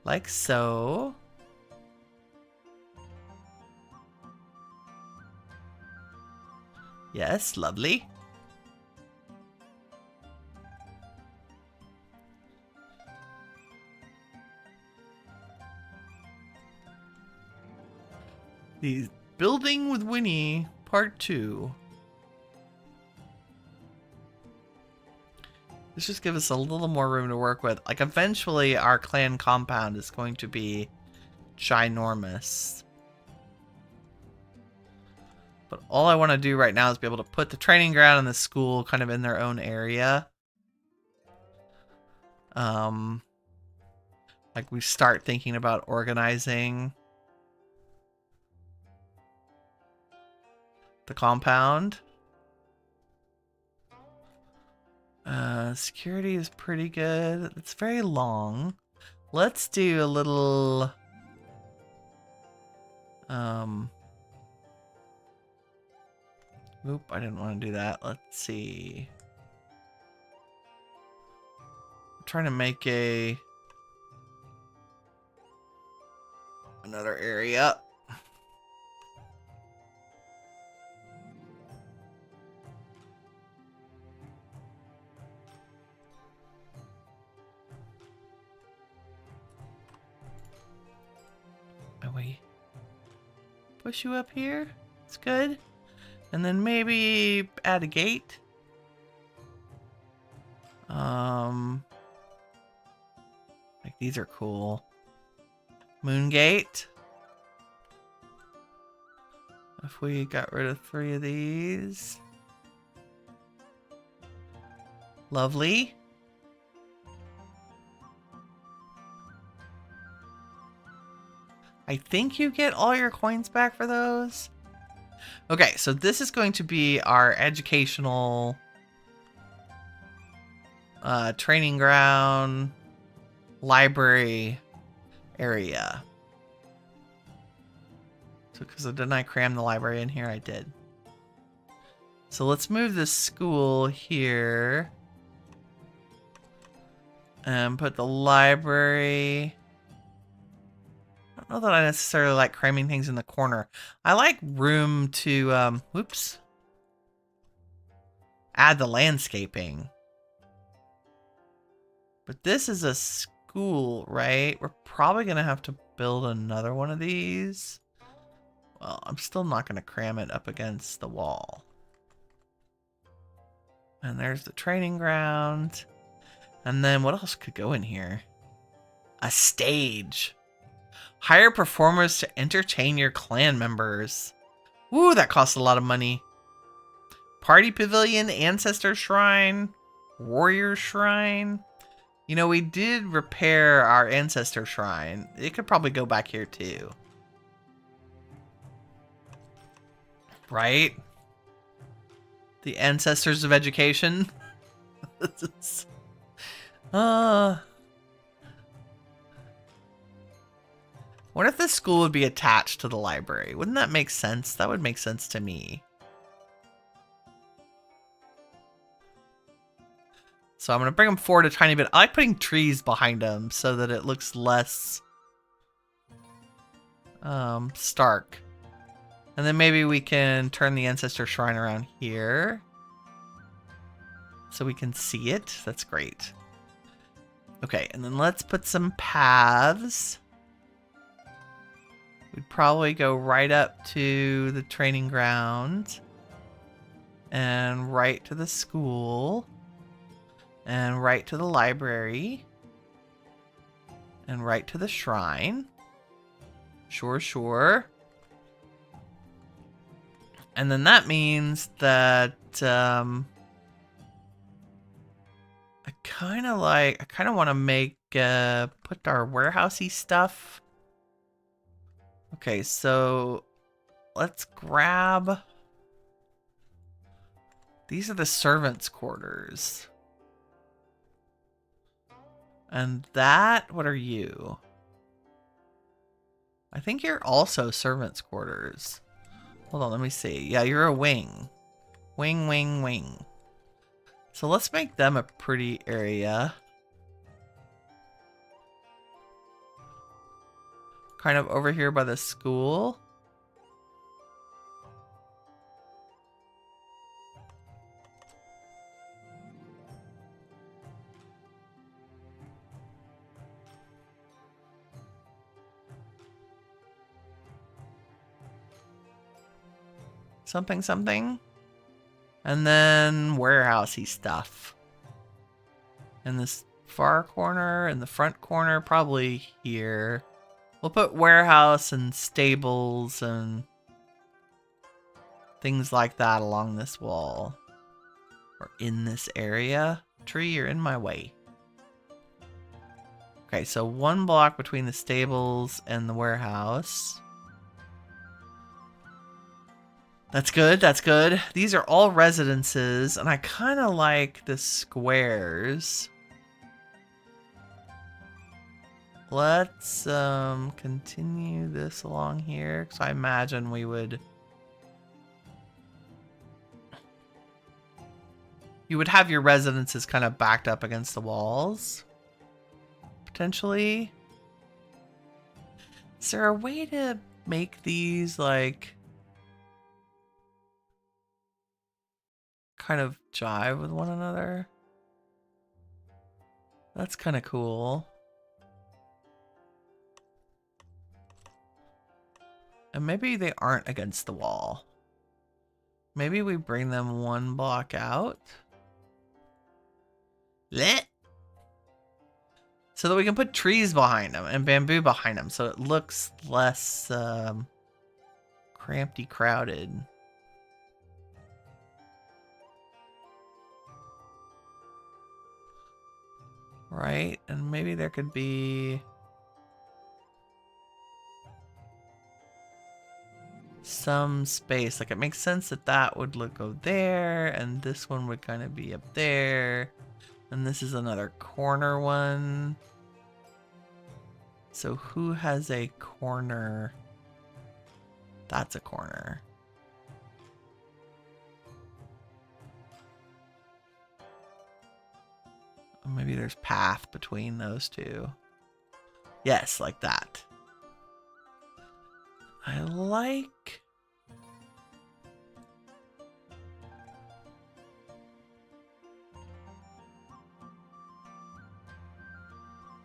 Like so. Yes, lovely. The Building with Winnie, Part 2. This just gives us a little more room to work with. Like, eventually, our clan compound is going to be ginormous. But all I want to do right now is be able to put the training ground and the school kind of in their own area. Like, we start thinking about organizing the compound. Security is pretty good. It's very long. Let's do a little... Oop, I didn't want to do that. Let's see. I'm trying to make another area. And we push you up here. It's good. And then maybe add a gate. Like these are cool. Moon gate. If we got rid of 3 of these. Lovely. I think you get all your coins back for those. Okay, so this is going to be our educational training ground, library area. So, didn't I cram the library in here? I did. So let's move this school here. And put the library... I don't know that I necessarily like cramming things in the corner. I like room to, whoops. Add the landscaping. But this is a school, right? We're probably going to have to build another one of these. Well, I'm still not going to cram it up against the wall. And there's the training ground. And then what else could go in here? A stage. Hire performers to entertain your clan members. Woo, that costs a lot of money. Party pavilion, ancestor shrine, warrior shrine. You know, we did repair our ancestor shrine. It could probably go back here too. Right? The ancestors of education. What if this school would be attached to the library? Wouldn't that make sense? That would make sense to me. So I'm going to bring them forward a tiny bit. I like putting trees behind them so that it looks less stark. And then maybe we can turn the ancestor shrine around here so we can see it. That's great. Okay, and then let's put some paths. We'd probably go right up to the training ground and right to the school and right to the library and right to the shrine. Sure, sure. And then that means that I I kind of want to make, put our warehousey stuff. Okay, so let's grab, these are the servants' quarters. And that, what are you? I think you're also servants' quarters. Hold on, let me see. Yeah, you're a wing. Wing, wing, wing. So let's make them a pretty area. Kind of over here by the school. Something, something. And then warehousey stuff. In this far corner, in the front corner, probably here. We'll put warehouse and stables and things like that along this wall. Or in this area. Tree, you're in my way. Okay, so 1 block between the stables and the warehouse. That's good, that's good. These are all residences, and I kind of like the squares. Let's continue this along here, because I imagine we would... You would have your residences kind of backed up against the walls. Potentially. Is there a way to make these, like... kind of jive with one another? That's kind of cool. And maybe they aren't against the wall. Maybe we bring them 1 block out. Lit. So that we can put trees behind them and bamboo behind them, so it looks less crampty crowded. Right, and maybe there could be some space. Like, it makes sense that that would go there, and this one would kind of be up there, and this is another corner one. So who has a corner? That's a corner. Maybe there's path between those two. Yes, like that. I like...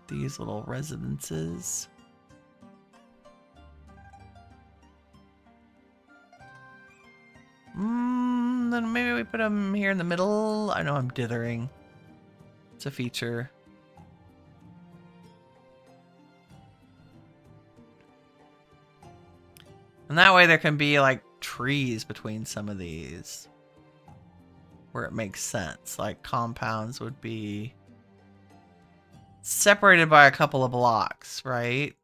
these little residences. Then maybe we put them here in the middle. I know I'm dithering. It's a feature. And that way there can be like trees between some of these where it makes sense. Like compounds would be separated by a couple of blocks, right?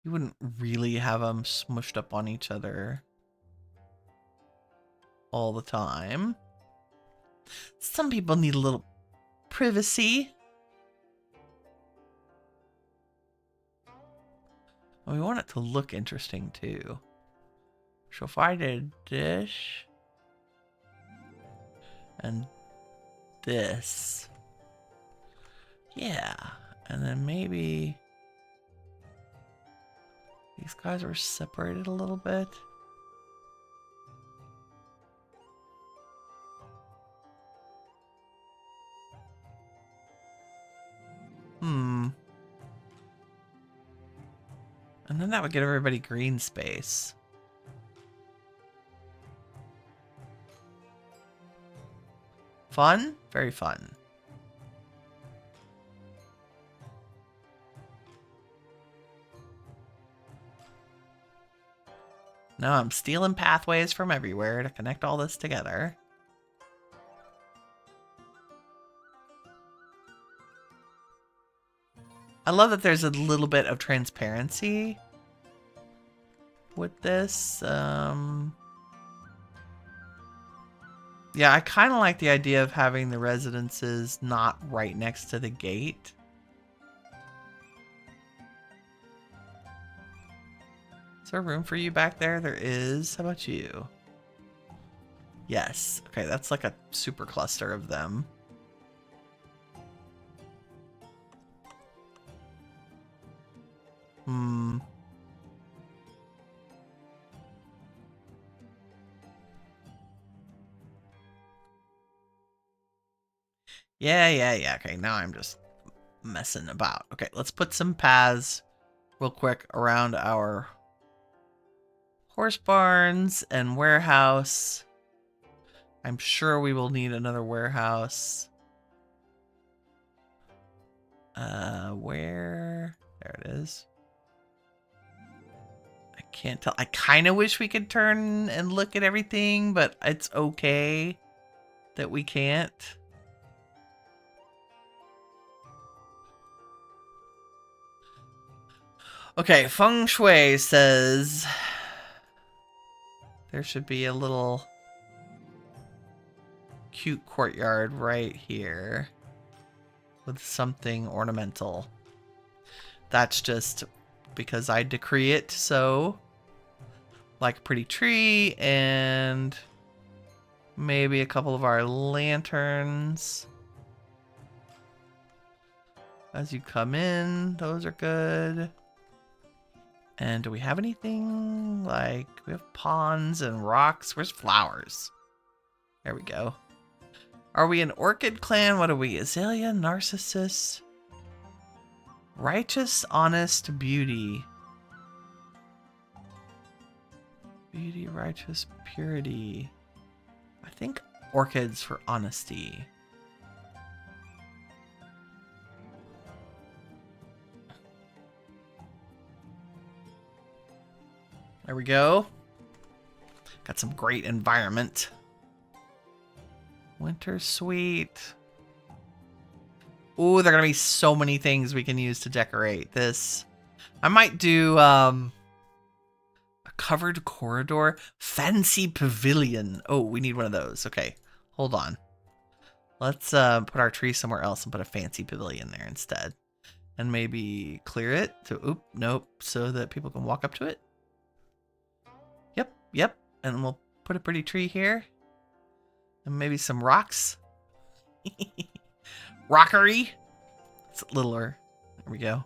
You wouldn't really have them smushed up on each other all the time. Some people need a little privacy. And we want it to look interesting too. So if I did this and this, yeah, and then maybe these guys were separated a little bit. And then that would get everybody green space. Fun? Very fun. Now I'm stealing pathways from everywhere to connect all this together. I love that there's a little bit of transparency with this. Yeah, I kind of like the idea of having the residences not right next to the gate. Is there room for you back there? There is. How about you? Yes. Okay, that's like a super cluster of them. Yeah. Okay, now I'm just messing about. Okay, let's put some paths real quick around our horse barns and warehouse. I'm sure we will need another warehouse. Where? There it is. I can't tell. I kind of wish we could turn and look at everything, but it's okay that we can't. Okay, Feng Shui says there should be a little cute courtyard right here with something ornamental. That's just because I decree it so. Like a pretty tree and maybe a couple of our lanterns. As you come in, those are good. And do we have anything? Like, we have ponds and rocks. Where's flowers? There we go. Are we an orchid clan? What are we? Azalea, Narcissus, Righteous, Honest, Beauty. Beauty, Righteous, Purity. I think orchids for honesty. There we go. Got some great environment. Winter Sweet. Ooh, there are gonna be so many things we can use to decorate this. I might do a covered corridor. Fancy pavilion. Oh, we need one of those. Okay, hold on. Let's put our tree somewhere else and put a fancy pavilion there instead. And maybe clear it to, oop, nope, so that people can walk up to it. Yep. And we'll put a pretty tree here. And maybe some rocks. Rockery. It's littler. There we go.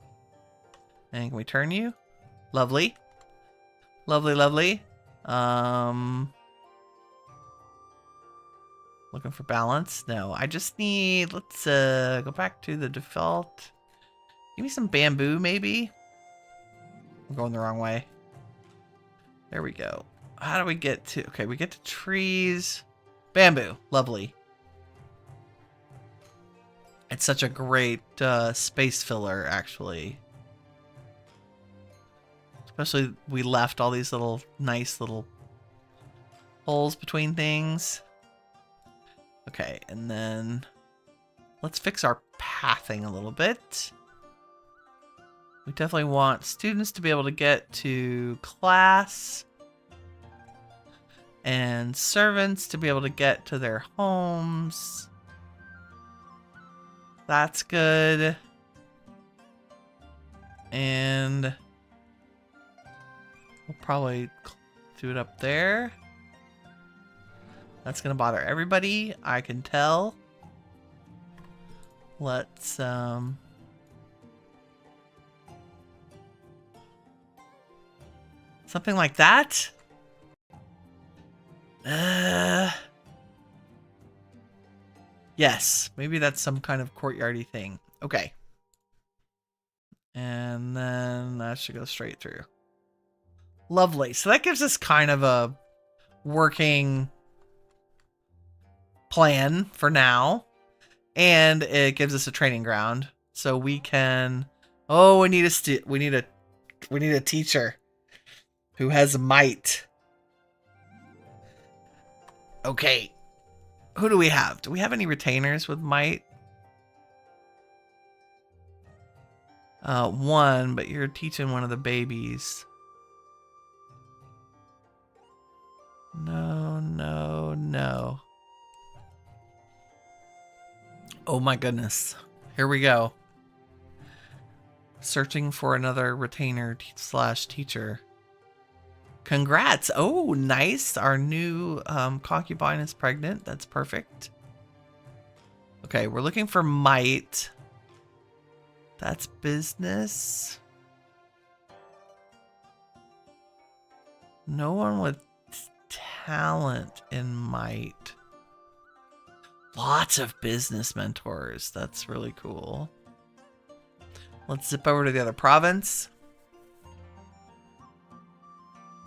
And can we turn you? Lovely. Lovely. Looking for balance? No, I just need, let's go back to the default. Give me some bamboo, maybe? I'm going the wrong way. There we go. How do we get to... Okay, we get to trees. Bamboo. Lovely. It's such a great space filler, actually. Especially we left all these little nice little holes between things. Okay, and then let's fix our pathing a little bit. We definitely want students to be able to get to class. And servants to be able to get to their homes. That's good. And we'll probably do it up there. That's gonna bother everybody, I can tell. Let's something like that. Yes, maybe that's some kind of courtyardy thing. Okay. And then that should go straight through. Lovely. So that gives us kind of a working plan for now. And it gives us a training ground. So we can... Oh, we need a teacher who has might. Okay. Who do we have? Do we have any retainers with might? One, but you're teaching one of the babies. No, no, no. Oh my goodness. Here we go. Searching for another retainer slash teacher. Congrats. Oh, nice. Our new concubine is pregnant. That's perfect. Okay, we're looking for might. That's business. No one with talent in might. Lots of business mentors. That's really cool. Let's zip over to the other province.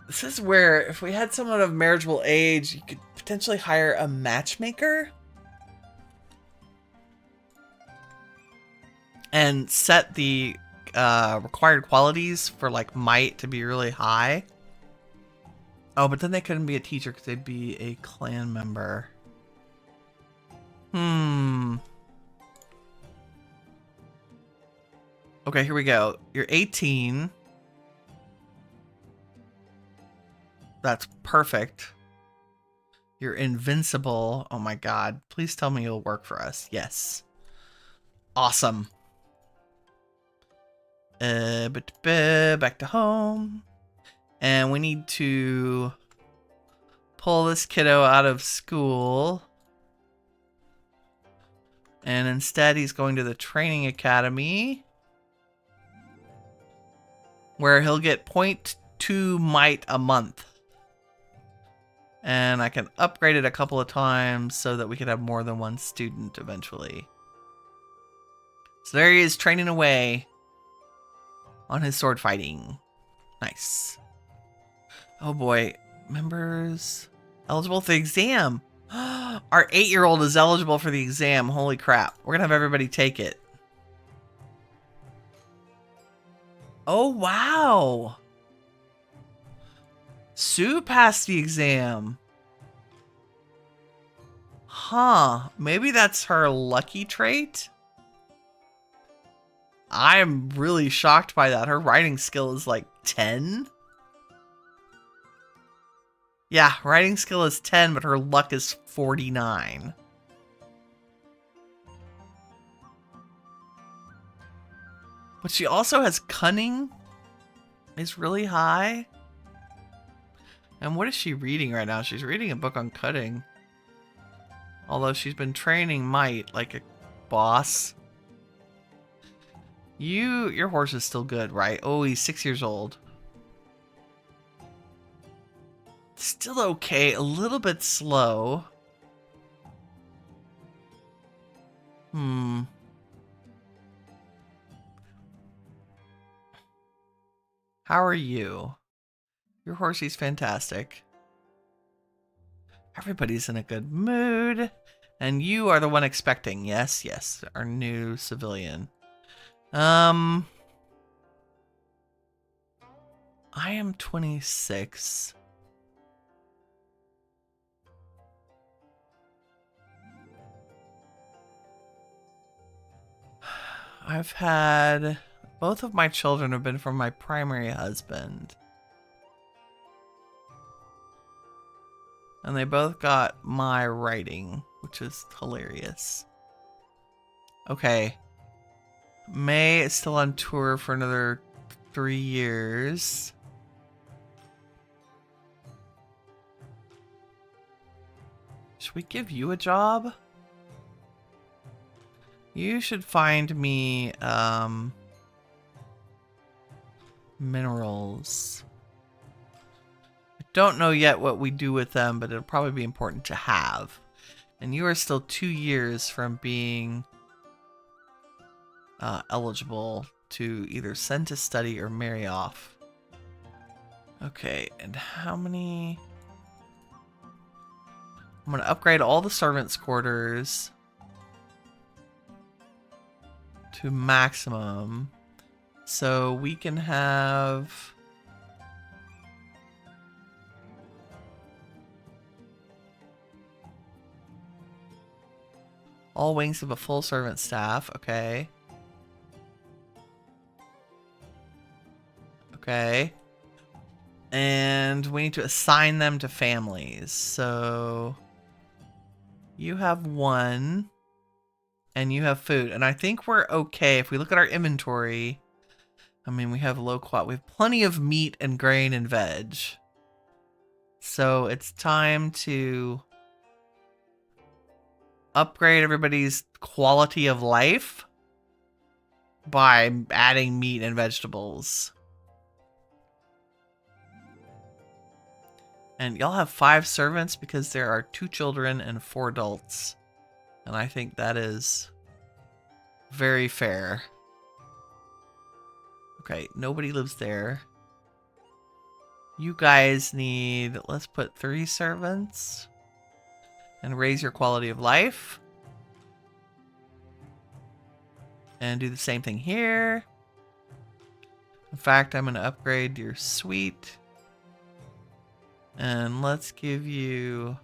This is where, if we had someone of marriageable age, you could potentially hire a matchmaker and set the required qualities for like might to be really high. Oh, but then they couldn't be a teacher because they'd be a clan member. Okay, here we go. You're 18. That's perfect. You're invincible. Oh my god. Please tell me you'll work for us. Yes. Awesome. Back to home. And we need to pull this kiddo out of school. And instead he's going to the training academy, where he'll get 0.2 might a month. And I can upgrade it a couple of times so that we could have more than one student eventually. So there he is, training away on his sword fighting. Nice. Oh boy. Members eligible for the exam. Our 8-year-old is eligible for the exam. Holy crap. We're going to have everybody take it. Oh, wow. Sue passed the exam. Huh. Maybe that's her lucky trait? I'm really shocked by that. Her writing skill is like 10. Yeah, writing skill is 10, but her luck is 49. But she also has cunning. Is really high. And what is she reading right now? She's reading a book on cutting. Although she's been training might like a boss. Your horse is still good, right? Oh, he's 6 years old. Still okay, a little bit slow. How are you? Your horsey's fantastic. Everybody's in a good mood. And you are the one expecting. Yes, yes, our new civilian. I am 26. I've had... Both of my children have been from my primary husband. And they both got my writing, which is hilarious. Okay. May is still on tour for another 3 years. Should we give you a job? You should find me, minerals. I don't know yet what we do with them, but it'll probably be important to have. And you are still 2 years from being eligible to either send to study or marry off. Okay, and how many... I'm going to upgrade all the servants' quarters to maximum. So we can have... all wings of a full servant staff. Okay. Okay. And we need to assign them to families. So you have one and you have food. And I think we're okay. If we look at our inventory, I mean, we have low quality. We have plenty of meat and grain and veg. So it's time to upgrade everybody's quality of life by adding meat and vegetables. And y'all have 5 servants because there are 2 children and 4 adults. And I think that is very fair. Okay, nobody lives there. You guys need, let's put 3 servants. And raise your quality of life. And do the same thing here. In fact, I'm going to upgrade your suite. And let's give you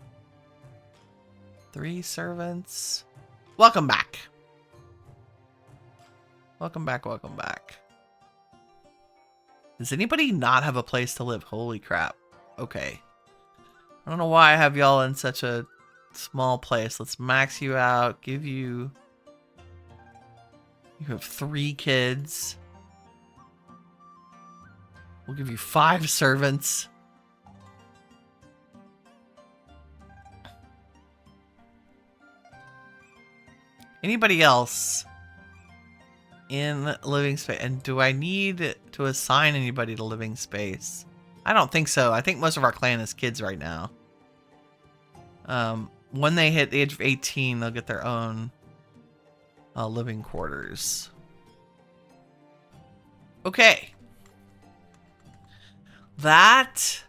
3 servants. Welcome back. Welcome back, welcome back. Does anybody not have a place to live? Holy crap. Okay. I don't know why I have y'all in such a small place. Let's max you out. Give you... You have 3 kids. We'll give you 5 servants. Anybody else in living space? And do I need to assign anybody to living space? I don't think so. I think most of our clan is kids right now. When they hit the age of 18, they'll get their own living quarters. Okay. That,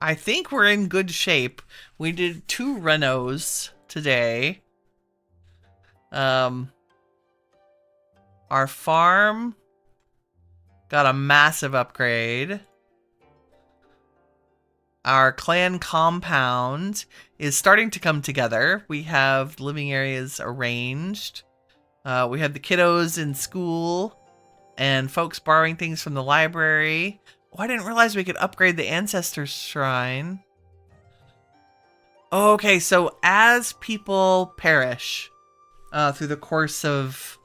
I think we're in good shape. We did 2 renos today. Our farm got a massive upgrade. Our clan compound is starting to come together. We have living areas arranged. We have the kiddos in school and folks borrowing things from the library. Oh, I didn't realize we could upgrade the ancestors shrine. Okay, so as people perish through the course of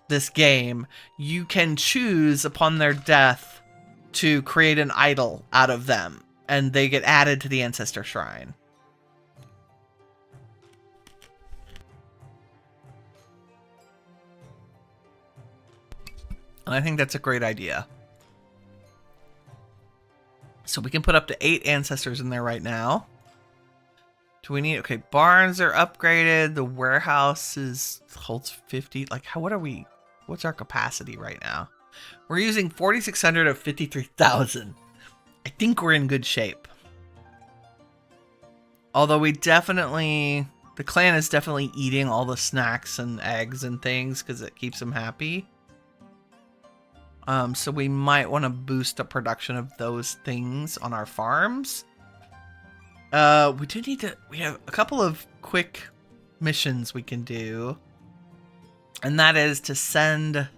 this game, you can choose upon their death to create an idol out of them, and they get added to the ancestor shrine. And I think that's a great idea. So we can put up to 8 ancestors in there right now. Do we need... Okay, barns are upgraded. The warehouse holds 50. Like, what are we... What's our capacity right now? We're using 4,600 of 53,000. I think we're in good shape. Although we definitely... The clan is definitely eating all the snacks and eggs and things because it keeps them happy. So we might want to boost the production of those things on our farms. We do need to... We have a couple of quick missions we can do. And that is to send...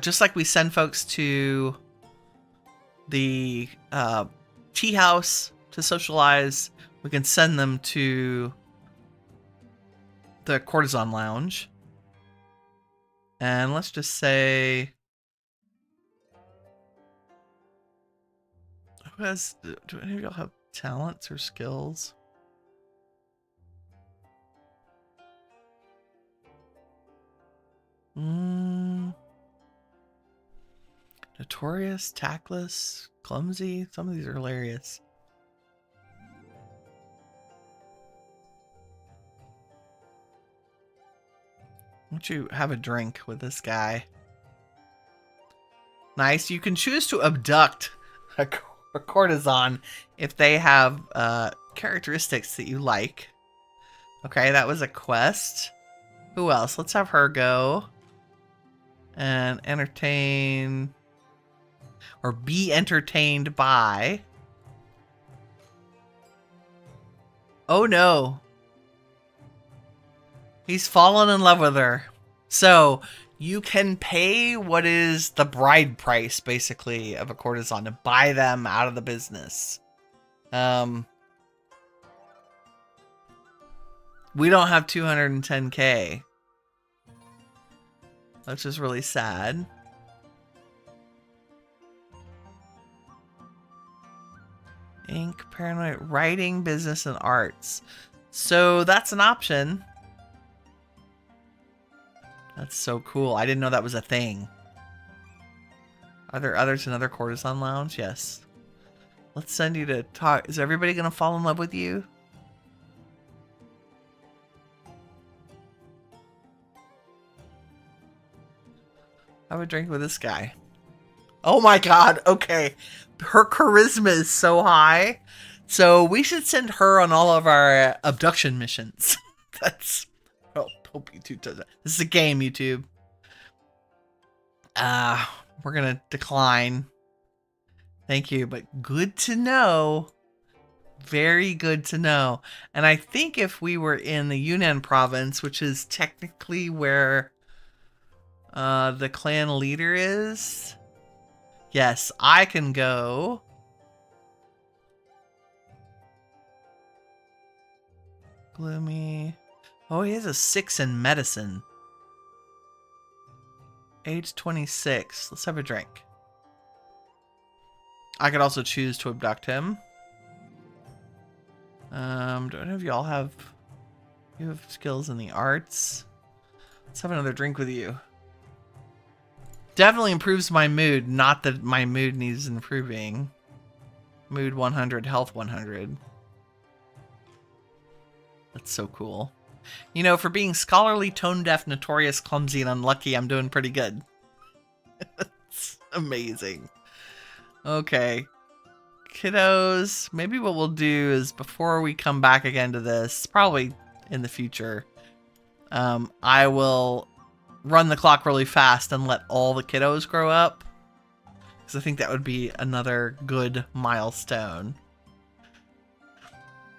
just like we send folks to the tea house to socialize, we can send them to the courtesan lounge. And let's just say... Who has... Do any of y'all have talents or skills? Notorious, tactless, clumsy. Some of these are hilarious. Why don't you have a drink with this guy? Nice. You can choose to abduct a courtesan if they have characteristics that you like. Okay, that was a quest. Who else? Let's have her go. And entertain... Or be entertained by... Oh no. He's fallen in love with her. So, you can pay what is the bride price, basically, of a courtesan to buy them out of the business. We don't have 210k. Which is really sad. Ink, paranoid, writing, business, and arts. So that's an option. That's so cool. I didn't know that was a thing. Are there others in other courtesan lounge? Yes. Let's send you to talk. Is everybody going to fall in love with you? Have a drink with this guy. Oh my god, okay. Her charisma is so high. So we should send her on all of our abduction missions. That's... Oh, hope YouTube does that. This is a game, YouTube. We're gonna decline. Thank you, but good to know. Very good to know. And I think if we were in the Yunnan province, which is technically where the clan leader is... Yes, I can go. Gloomy. Oh, he has a 6 in medicine. Age 26. Let's have a drink. I could also choose to abduct him. Do any of y'all have... You have skills in the arts? Let's have another drink with you. Definitely improves my mood. Not that my mood needs improving. Mood 100, health 100. That's so cool. You know, for being scholarly, tone-deaf, notorious, clumsy, and unlucky, I'm doing pretty good. It's amazing. Okay. Kiddos, maybe what we'll do is before we come back again to this, probably in the future, I will run the clock really fast and let all the kiddos grow up. Because I think that would be another good milestone.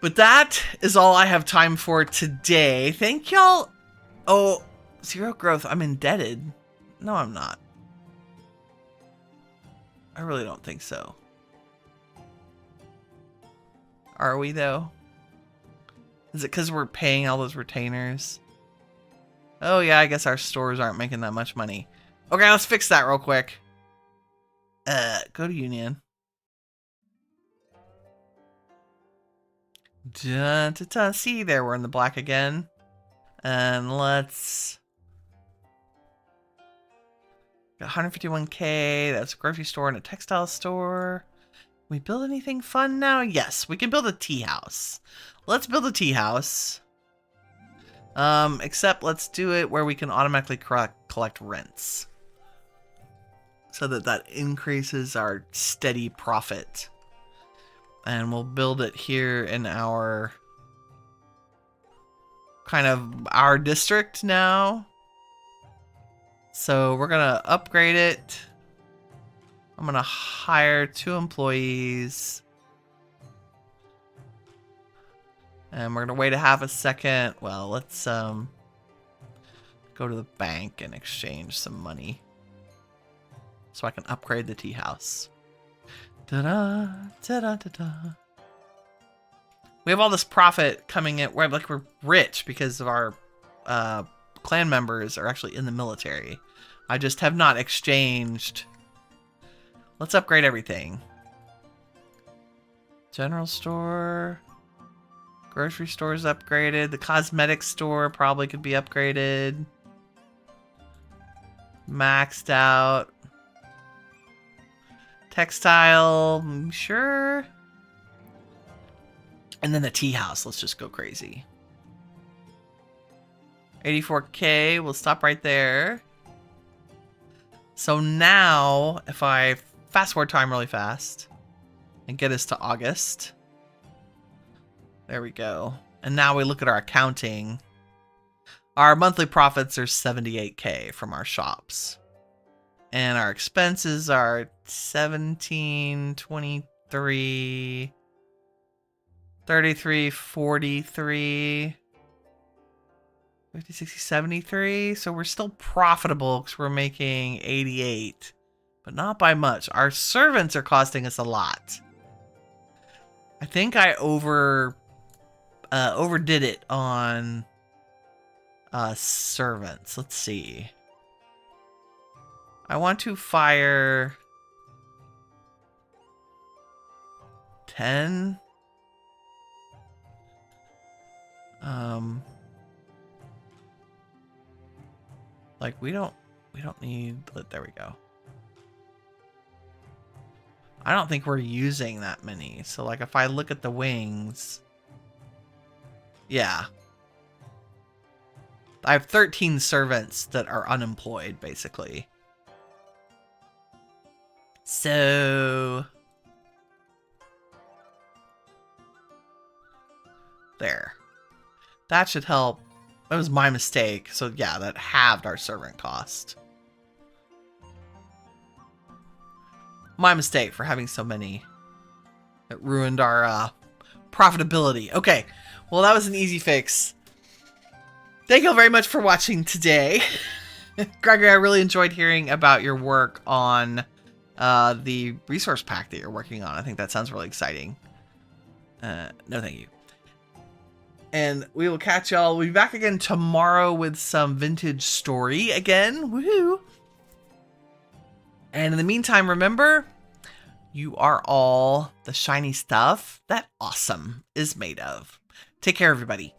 But that is all I have time for today. Thank y'all. Oh, 0 growth. I'm indebted. No, I'm not. I really don't think so. Are we, though? Is it because we're paying all those retainers? Oh, yeah, I guess our stores aren't making that much money. Okay, let's fix that real quick. Go to Union. Dun, dun, dun. See, there, we're in the black again. And let's... Got 151k, that's a grocery store and a textile store. Can we build anything fun now? Yes, we can build a tea house. Let's build a tea house. Except let's do it where we can automatically collect rents. So that increases our steady profit. And we'll build it here in our... kind of our district now. So we're gonna upgrade it. I'm gonna hire 2 employees. And we're gonna wait a half a second. Well, let's go to the bank and exchange some money. So I can upgrade the tea house. Ta-da, ta-da, ta-da. We have all this profit coming in. We're rich because of our clan members are actually in the military. I just have not exchanged. Let's upgrade everything. General store. Grocery store is upgraded. The cosmetic store probably could be upgraded. Maxed out. Textile, sure. And then the tea house, let's just go crazy. 84k, we'll stop right there. So now, if I fast forward time really fast and get us to August. There we go. And now we look at our accounting. Our monthly profits are 78k from our shops. And our expenses are 17, 23, 33, 43. 50, 60, 73. So we're still profitable because we're making 88. But not by much. Our servants are costing us a lot. I think I overdid it on servants. Let's see. I want to fire 10. Like we don't need, there we go. I don't think we're using that many. So like if I look at the wings, yeah. I have 13 servants that are unemployed, basically. So there. That should help. That was my mistake. So yeah, that halved our servant cost. My mistake for having so many. It ruined our profitability. Okay, well that was an easy fix. Thank you all very much for watching today. Gregory, I really enjoyed hearing about your work on the resource pack that you're working on. I think that sounds really exciting. No, thank you. And we will catch y'all. We'll be back again tomorrow with some vintage story again. Woohoo! And in the meantime, remember, you are all the shiny stuff that awesome is made of. Take care, everybody.